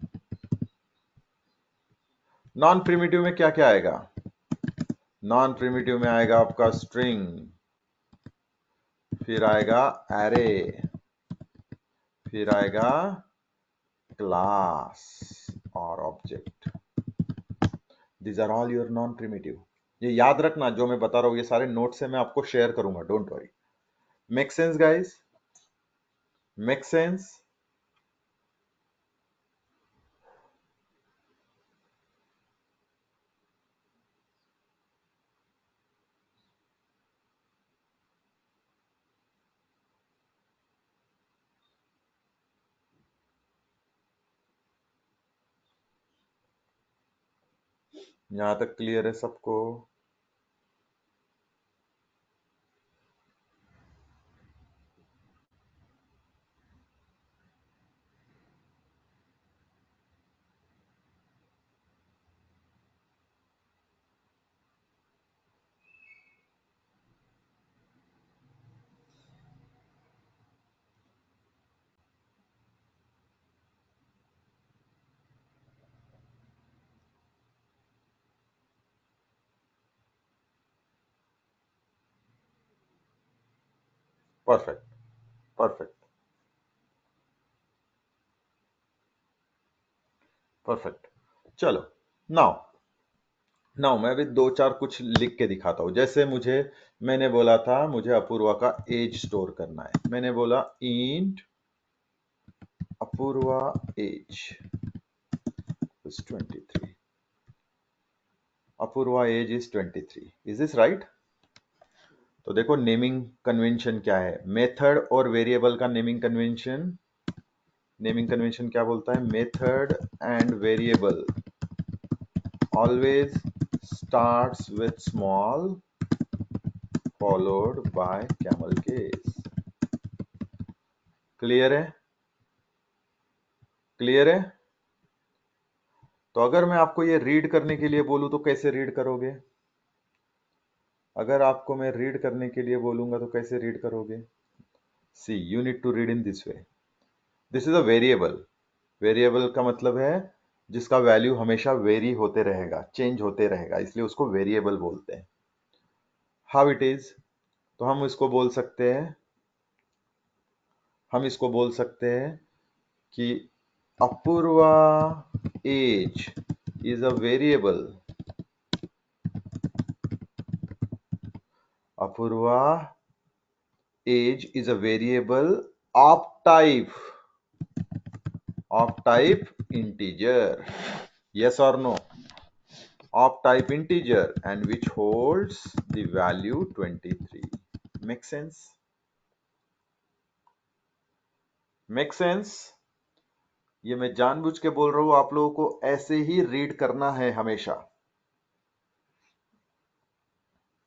नॉन प्रिमिटिव में क्या क्या आएगा? नॉन प्रिमिटिव में आएगा आपका स्ट्रिंग, फिर आएगा एरे, फिर आएगा क्लास और object. These are all your non primitive. ये याद रखना, जो मैं बता रहा हूं ये सारे नोट से मैं आपको शेयर करूंगा, don't worry. Make sense guys? Make sense? यहां तक क्लियर है सबको? Perfect, perfect, perfect. चलो, नाउ नाउ मैं अभी दो चार कुछ लिख के दिखाता हूं। जैसे मैंने बोला था मुझे अपूर्वा का एज स्टोर करना है। मैंने बोला int Apoorva age is 23। Apoorva age is 23। Is this right? तो देखो नेमिंग कन्वेंशन क्या है। मेथड और वेरिएबल का नेमिंग कन्वेंशन क्या बोलता है? Method and variable always starts with small followed by camel case। Clear है? क्लियर है? तो अगर मैं आपको ये रीड करने के लिए बोलूं तो कैसे रीड करोगे? अगर आपको मैं रीड करने के लिए बोलूंगा तो कैसे रीड करोगे? See you need to read in this way. This is a variable. Variable का मतलब है जिसका वैल्यू हमेशा वेरी होते रहेगा, चेंज होते रहेगा, इसलिए उसको वेरिएबल बोलते हैं। How it is? तो हम इसको बोल सकते हैं कि Apoorva age is a variable. Apoorva age is a variable of type integer. yes or no? of type integer and which holds the value 23। make sense? make sense? ये मैं जानबूझ के बोल रहा हूं, आप लोगों को ऐसे ही रीड करना है, हमेशा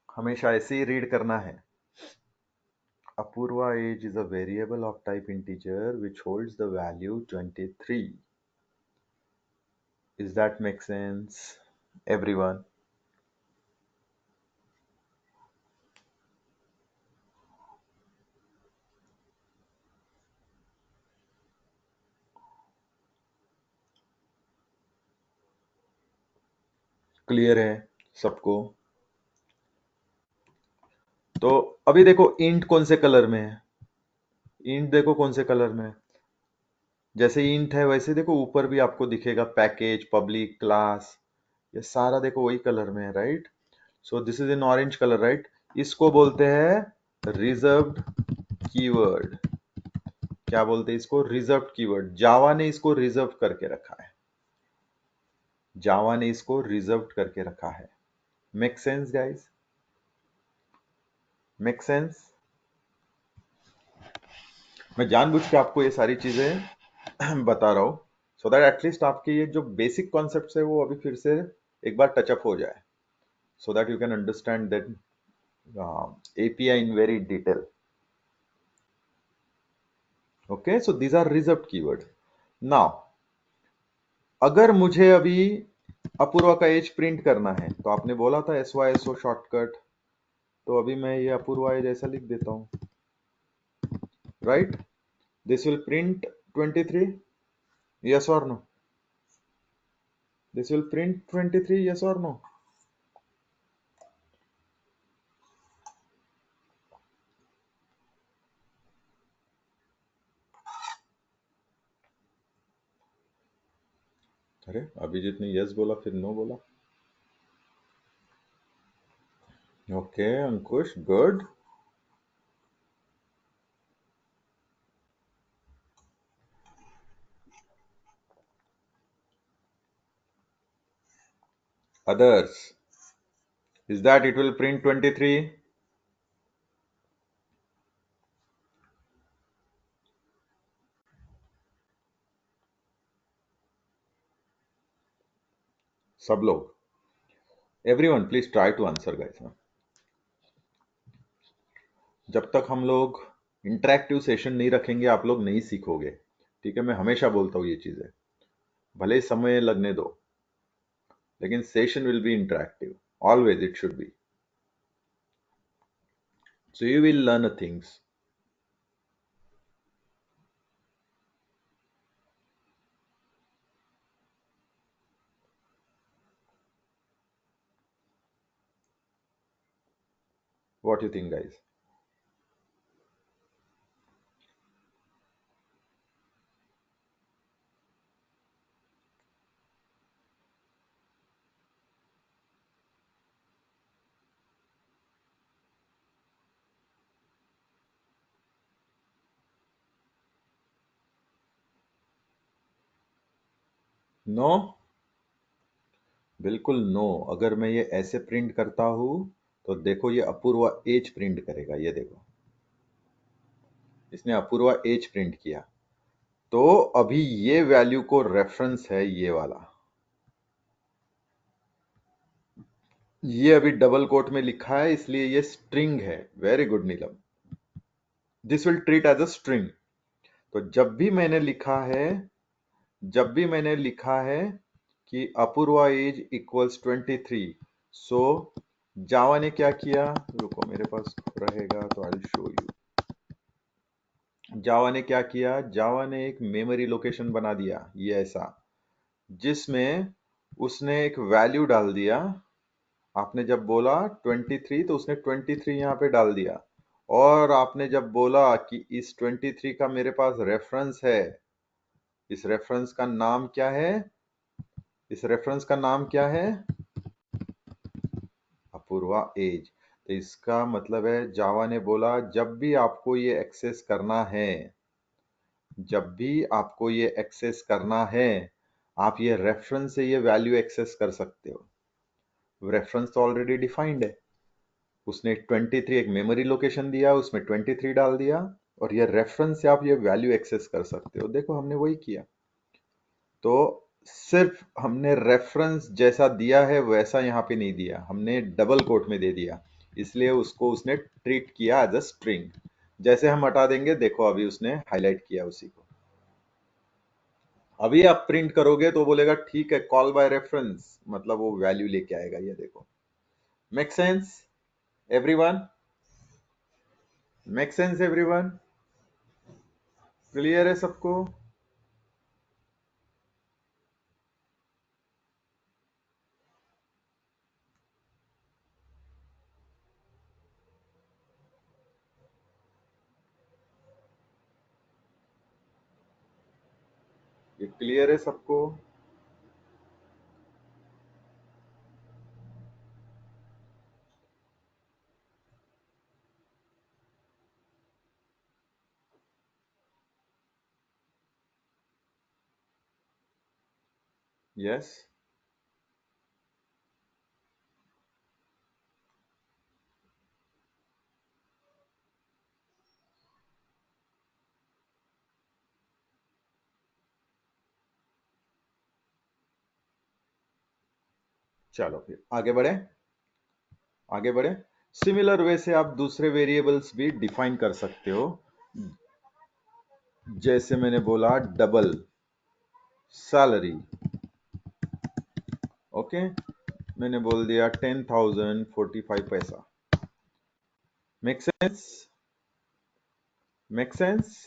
हमेशा ऐसे ही रीड करना है। Apurva age is a variable of type integer which holds the value 23। Is that make sense, everyone? Clear है सबको? तो अभी देखो इंट कौन से कलर में है। इंट देखो कौन से कलर में है। जैसे इंट है वैसे देखो ऊपर भी आपको दिखेगा पैकेज, पब्लिक, क्लास, ये सारा देखो वही कलर में है, right? So this is in orange colour, right? इसको बोलते हैं रिजर्व्ड कीवर्ड। क्या बोलते हैं इसको? Reserved keyword. जावा ने इसको रिजर्व करके रखा है। जावा ने इसको रिजर्व करके रखा है। Make sense guys? Make sense? मैं जानबूझ के आपको ये सारी चीजें बता रहा हूं सो दैट एटलीस्ट आपके ये जो बेसिक कॉन्सेप्ट्स है वो अभी फिर से एक बार टचअप हो जाए, so that you can understand that API in very detail। Okay, so these are reserved keywords। Now, अगर मुझे अभी अपूर्वा का एज प्रिंट करना है तो आपने बोला था SYSO शॉर्टकट, तो अभी मैं ये अपूर्वा एज ऐसा लिख देता हूं, right? This will print 23। yes or no? This will print 23, yes or no? अरे अभिजीत ने यस बोला फिर नो बोला. Okay Ankush, good. Others, is that it will print 23? सब लोग, everyone please try to answer guys. जब तक हम लोग इंटरेक्टिव सेशन नहीं रखेंगे आप लोग नहीं सीखोगे. ठीक है, मैं हमेशा बोलता हूँ ये चीजें. भले ही समय लगने दो, लेकिन session will be interactive. Always it should be. So you will learn things. What do you think guys? No, बिल्कुल नो. अगर मैं ये ऐसे प्रिंट करता हूं तो देखो ये अपूर्वा एज प्रिंट करेगा. ये देखो इसने अपूर्वा एज प्रिंट किया. तो अभी ये वैल्यू को रेफरेंस है ये वाला. ये अभी डबल कोट में लिखा है इसलिए ये स्ट्रिंग है. Very good Neelam. This will treat as a string. तो जब भी मैंने लिखा है कि Apoorva age equals 23, so Java ने क्या किया, रुको मेरे पास रहेगा तो I will show you. Java ने क्या किया, जावा ने एक मेमोरी लोकेशन बना दिया ये ऐसा, जिसमें उसने एक वैल्यू डाल दिया. आपने जब बोला 23 तो उसने 23 यहाँ पे डाल दिया. और आपने जब बोला कि इस 23 का मेरे पास रेफरेंस है, इस रेफरेंस का नाम क्या है, इस रेफरेंस का नाम क्या है, अपूर्वा एज. तो इसका मतलब है जावा ने बोला जब भी आपको ये एक्सेस करना है, जब भी आपको ये एक्सेस करना है, आप ये रेफरेंस से ये वैल्यू एक्सेस कर सकते हो. रेफरेंस तो ऑलरेडी डिफाइंड है. उसने 23 एक मेमोरी लोकेशन दिया, उसमें 23 डाल दिया, और ये रेफरेंस से आप ये वैल्यू एक्सेस कर सकते हो. देखो हमने वही किया. तो सिर्फ हमने रेफरेंस जैसा दिया है वैसा यहाँ पे नहीं दिया, हमने डबल कोट में दे दिया. इसलिए उसको उसने ट्रीट किया एज अ स्ट्रिंग. जैसे हम हटा देंगे, देखो अभी उसने हाईलाइट किया उसी को. अभी आप प्रिंट करोगे तो बोलेगा ठीक है कॉल बाय रेफरेंस, मतलब वो वैल्यू लेके आएगा. ये देखो, make sense everyone? Make sense everyone? Clear है सबको? ये क्लियर है सबको? यस. चलो फिर आगे बढ़े. आगे बढ़े. सिमिलर वे से आप दूसरे वेरिएबल्स भी डिफाइन कर सकते हो. जैसे मैंने बोला डबल सैलरी. ओके, मैंने बोल दिया 10,045 पैसा. Make sense? Make sense?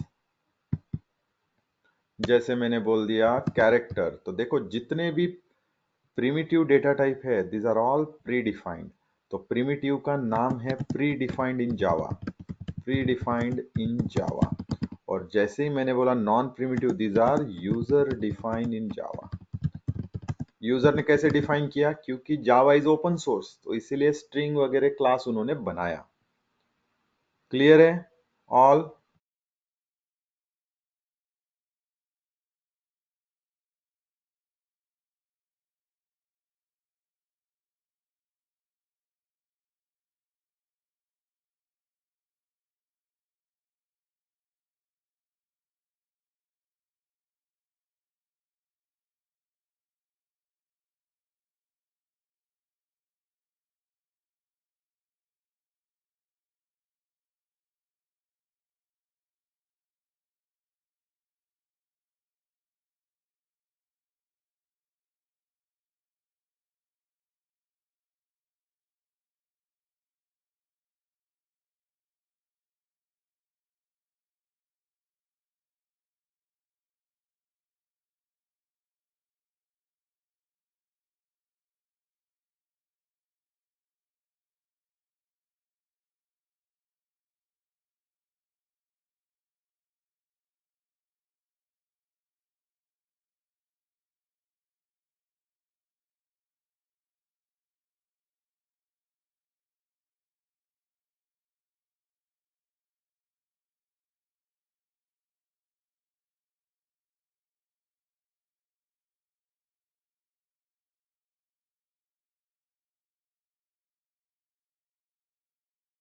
जैसे मैंने बोल दिया कैरेक्टर, तो देखो जितने भी प्रिमिटिव डेटा टाइप है, these are all predefined. तो प्रिमिटिव का नाम है predefined in Java, predefined in Java. और जैसे ही मैंने बोला non primitive, these are user defined in Java. User ने कैसे डिफाइन किया? क्योंकि जावा इज ओपन सोर्स, तो इसीलिए स्ट्रिंग वगैरह क्लास उन्होंने बनाया। क्लियर है ऑल?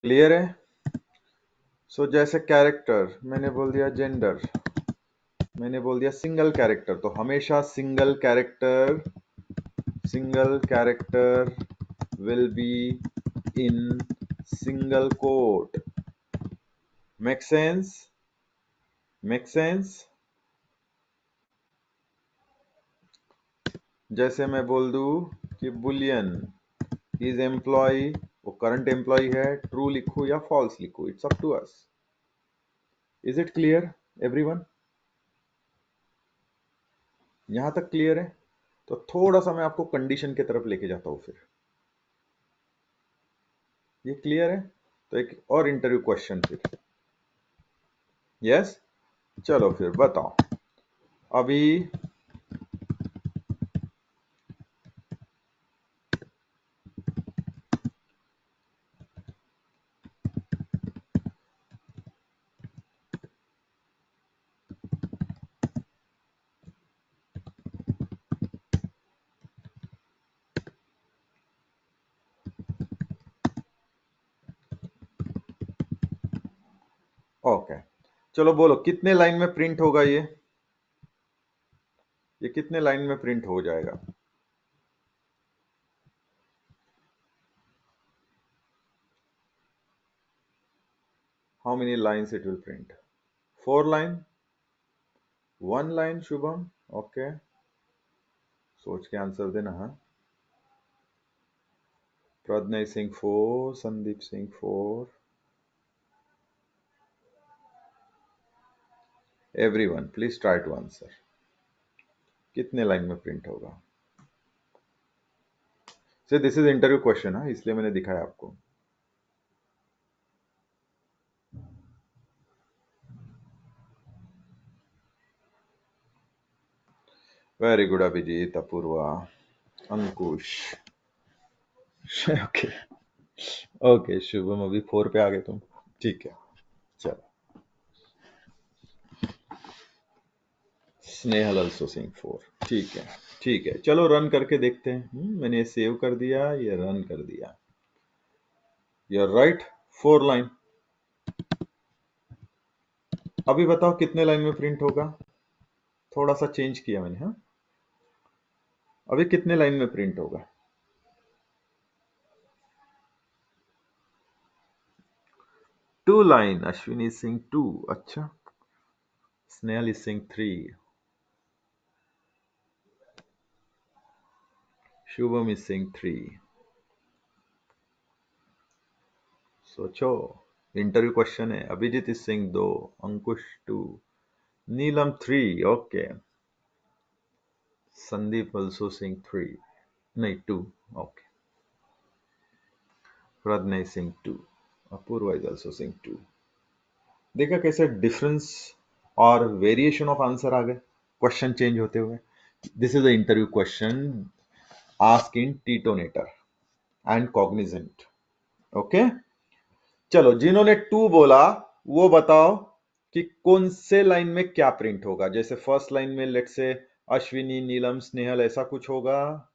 क्लियर है? सो जैसे कैरेक्टर मैंने बोल दिया, जेंडर मैंने बोल दिया, सिंगल कैरेक्टर, तो हमेशा single character will be in single quote. Make sense? Make sense? जैसे मैं बोल दूं कि बुलियन इज एम्प्लॉय, वो करंट एम्प्लॉय है, ट्रू लिखूं या फॉल्स लिखूं, it's up to us. Is it clear everyone? यहां तक क्लियर है? तो थोड़ा सा मैं आपको कंडीशन की तरफ लेके जाता हूं फिर। ये क्लियर है? तो एक और इंटरव्यू क्वेश्चन फिर। यस? चलो फिर बताओ अभी। ओके, चलो बोलो कितने लाइन में प्रिंट होगा ये कितने लाइन में प्रिंट हो जाएगा? How many lines it will print? 4 line? 1 line? Shubham? Okay, सोच के आंसर देना। हाँ, Pragya Singh 4, Sandeep Singh 4, everyone please try to answer. कितने लाइन में प्रिंट होगा? Say this is interview question है, इसलिए मैंने दिखाया आपको। वेरी गुड अभिजीत, अपूर्वा, अंकुश। ओके ओके शुभम, अभी 4 पे आ गए तुम, ठीक है। चलो, स्नेहल ऑल्सो सिंग 4, ठीक है। ठीक है, चलो रन करके देखते हैं। मैंने सेव कर दिया, ये रन कर दिया। You are right, 4 line. अभी बताओ कितने लाइन में प्रिंट होगा? थोड़ा सा चेंज किया मैंने। हाँ, अभी कितने लाइन में प्रिंट होगा? 2 लाइन। अश्विनी सिंह 2, अच्छा। Snehal is saying 3, Shubham is saying 3। सोचो, इंटरव्यू क्वेश्चन है। Abhijit is saying 2, Ankush 2, Neelam 3, okay, Sandeep also saying 3। नहीं 2. ओके. Pradney Singh 2. Apurva is also saying 2. देखा कैसे डिफरेंस और वेरिएशन ऑफ आंसर आ गए क्वेश्चन चेंज होते हुए. This is a interview question ask in टीटोनेटर एंड कॉग्निजेंट. ओके. चलो, जिन्होंने 2 बोला वो बताओ कि कौन से लाइन में क्या प्रिंट होगा. जैसे फर्स्ट लाइन में लेट से अश्विनी, नीलम, स्नेहल ऐसा कुछ होगा,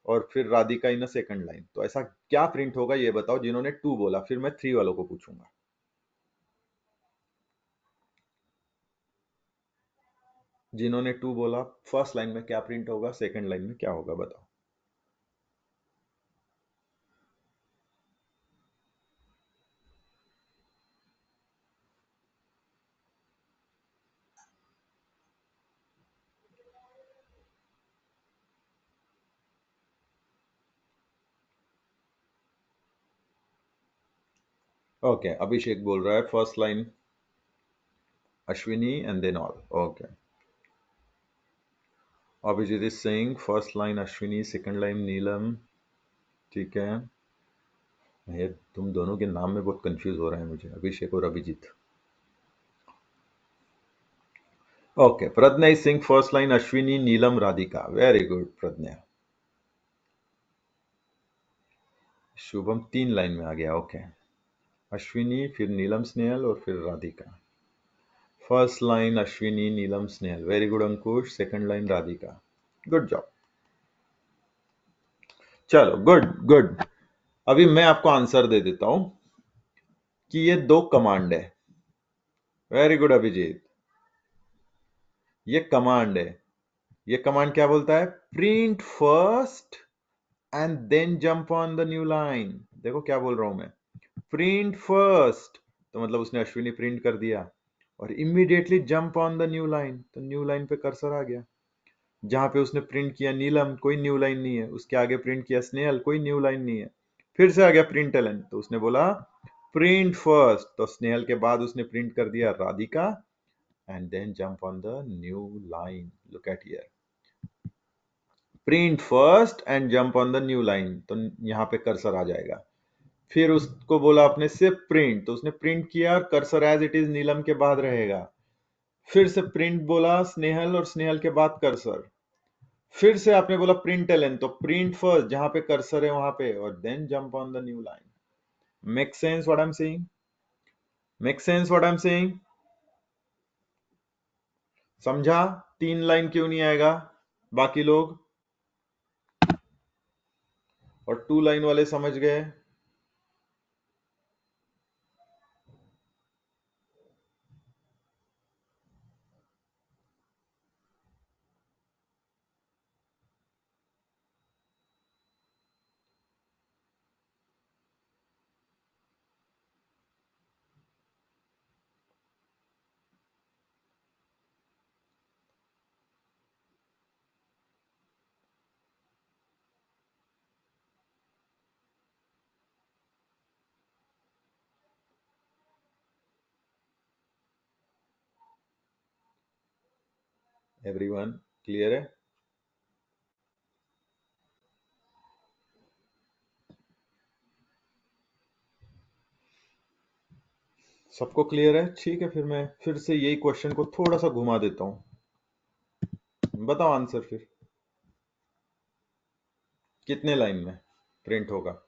और फिर राधिका इन सेकंड लाइन. तो ऐसा क्या प्रिंट होगा ये बताओ जिन्होंने 2 बोला. फिर मैं 3 वालों को पूछूंगा. जिन्होंने 2 बोला, फर्स्ट लाइन में क्या प्रिंट होगा, सेकंड लाइन में क्या होगा, बताओ. ओके. अभिषेक बोल रहा है first line Ashwini and then all. Okay. Abhijit is saying first line Ashwini, second line Neelam. ठीक है. ये तुम दोनों के नाम में बहुत कंफ्यूज हो रहा है मुझे, अभिषेक और Abhijeet. Okay. Pragya is saying first line Ashwini, Neelam, Radhika. Very good Pragya. Shubham 3 line में आ गया. ओके. अश्विनी, फिर नीलम, स्नेहल और फिर Radhika. First line Ashwini, Neelam, Snehal. Very good Ankush. Second line Radhika. Good job. चलो, गुड गुड. अभी मैं आपको आंसर दे देता हूं कि ये 2 कमांड है. Very good Abhijeet. ये कमांड है. ये कमांड क्या बोलता है? Print first and then jump on the new line. देखो क्या बोल रहा हूं मैं. प्रिंट फर्स्ट तो मतलब उसने अश्विनी प्रिंट कर दिया, और immediately jump on the new line, तो न्यू लाइन पे कर्सर आ गया. जहां पे उसने प्रिंट किया नीलम, कोई न्यू लाइन नहीं है. उसके आगे प्रिंट किया स्नेहल, कोई न्यू लाइन नहीं है. फिर से आ गया प्रिंट एलन, तो उसने बोला प्रिंट फर्स्ट, तो स्नेहल के बाद उसने प्रिंट कर दिया Radhika, and then jump on the new line. Look at here. Print first and jump on the new line, तो यहां पे कर्सर आ जाएगा. फिर उसको बोला आपने सिर्फ प्रिंट, तो उसने प्रिंट किया, कर्सर एज इट इज नीलम के बाद रहेगा. फिर से प्रिंट बोला स्नेहल, और स्नेहल के बाद कर्सर. फिर से आपने बोला प्रिंट एलन, तो प्रिंट फर्स्ट, जहां पे कर्सर है वहां पे, और then jump on the new line. Make sense what I am saying? Make sense what I am saying? समझा? 3 लाइन क्यों नहीं आएगा बाकी लोग? और 2 लाइन वाले समझ गए? एवरीवन क्लियर है? सबको क्लियर है? ठीक है, फिर मैं फिर से यही क्वेश्चन को थोड़ा सा घुमा देता हूं. बताओ आंसर फिर. कितने लाइन में प्रिंट होगा?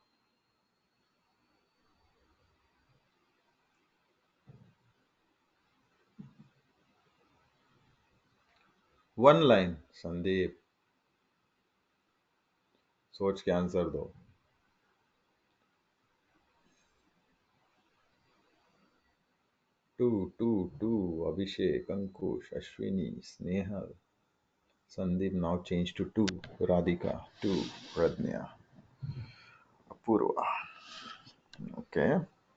1 लाइन. संदीप, सोच के आंसर दो. 2 2 2. Abhishek, Ankush, Ashwini, Snehal, Sandeep now change to 2. Radhika 2. Pragya, Apurva. Okay.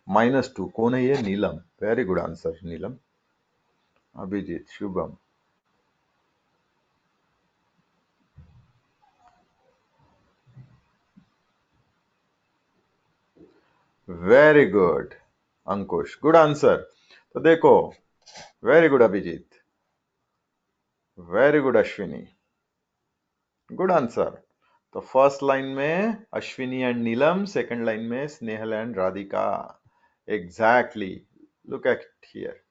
-2 कौन है ये? Neelam. Very good answer Neelam. Abhijit, Shubham. Very good Ankush, good answer. तो देखो, very good Abhijit, very good Ashwini, good answer. तो फर्स्ट लाइन में Ashwini and Neelam, second line में Snehal and Radhika. Exactly, look at here,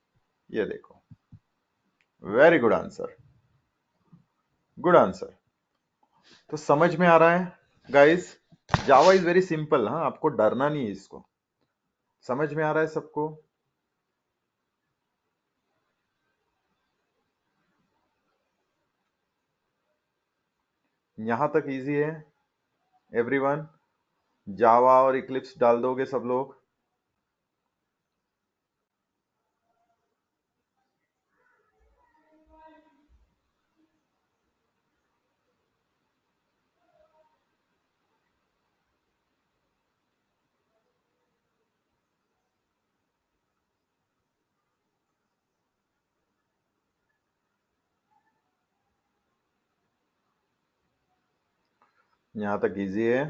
ये देखो, very good answer, good answer. तो समझ में आ रहा है guys, Java is very simple. हाँ, आपको डरना नहीं है इसको। समझ में आ रहा है सबको? यहां तक इजी है एवरीवन? जावा और इक्लिप्स डाल दोगे सब लोग? यहां तक इजी है?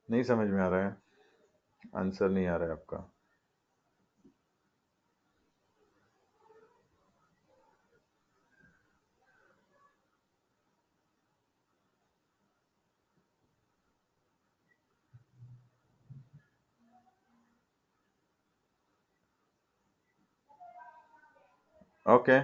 नहीं समझ में आ रहा है? आंसर नहीं आ रहा है आपका? ओके,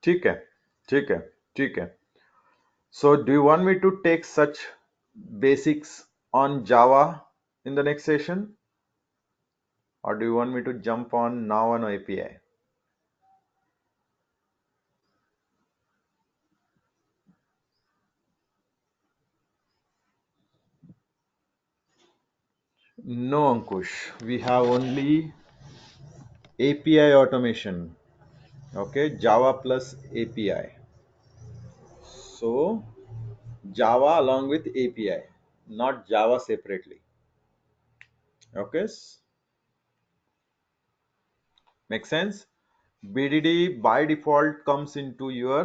ठीक है, ठीक है, ठीक है। So do you want me to take such basics on Java in the next session, or do you want me to jump on now on API? No, Ankush, we have only API automation. Okay, Java plus API. So Java along with API, not Java separately. Okay, make sense? BDD by default comes into your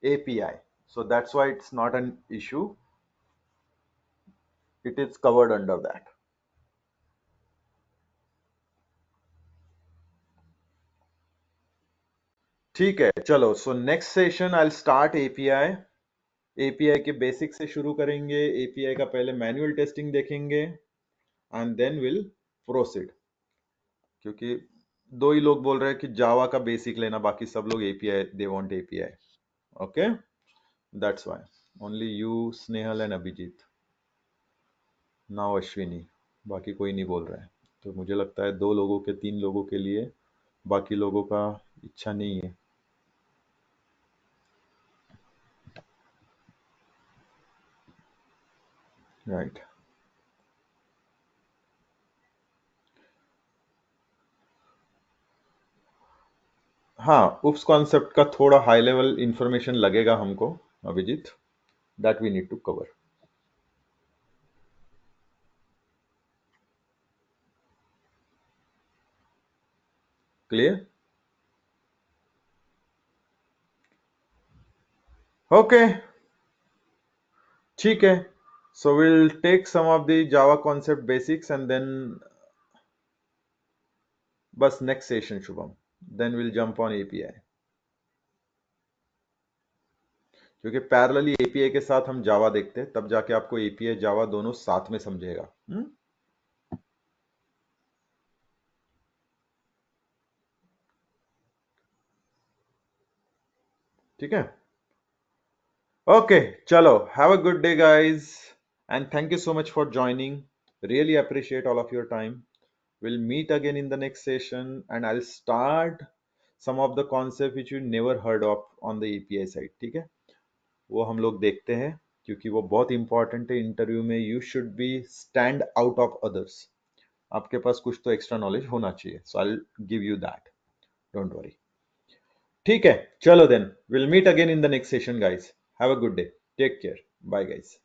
API, so that's why it's not an issue. It is covered under that. ठीक है, चलो। So next session I start API. API के basic से शुरू करेंगे। API का पहले manual testing देखेंगे एंड देन विल प्रोसीड। क्योंकि दो ही लोग बोल रहे हैं कि जावा का बेसिक लेना, बाकी सब लोग API, they want API. Okay, that's why only you, Snehal and Abhijeet, now Ashwini, बाकी कोई नहीं बोल रहा है। तो मुझे लगता है दो लोगों के, तीन लोगों के लिए, बाकी लोगों का इच्छा नहीं है। राइट, हाँ, उप्स कॉन्सेप्ट का थोड़ा हाई लेवल इंफॉर्मेशन लगेगा हमको Abhijit, that we need to cover. Clear? Okay, ठीक है। So will take some of the Java concept basics and then बस next session Shubham, then will jump on API. क्योंकि पैरेलली एपीआई के साथ हम जावा देखते हैं, तब जाके आपको एपीआई जावा दोनों साथ में समझेगा। ठीक है, ओके, चलो, have a good day guys and thank you so much for joining, really appreciate all of your time. We'll meet again in the next session and I'll start some of the concept which you never heard of on the API side, ठीक है, वो हम लोग देखते हैं क्योंकि वो बहुत इंपॉर्टेंट है इंटरव्यू में. You should be stand out of others. आपके पास कुछ तो एक्स्ट्रा नॉलेज होना चाहिए. So I give you that, don't worry. ठीक है, चलो then will meet again in the next session guys. Have a good day, take care, bye guys.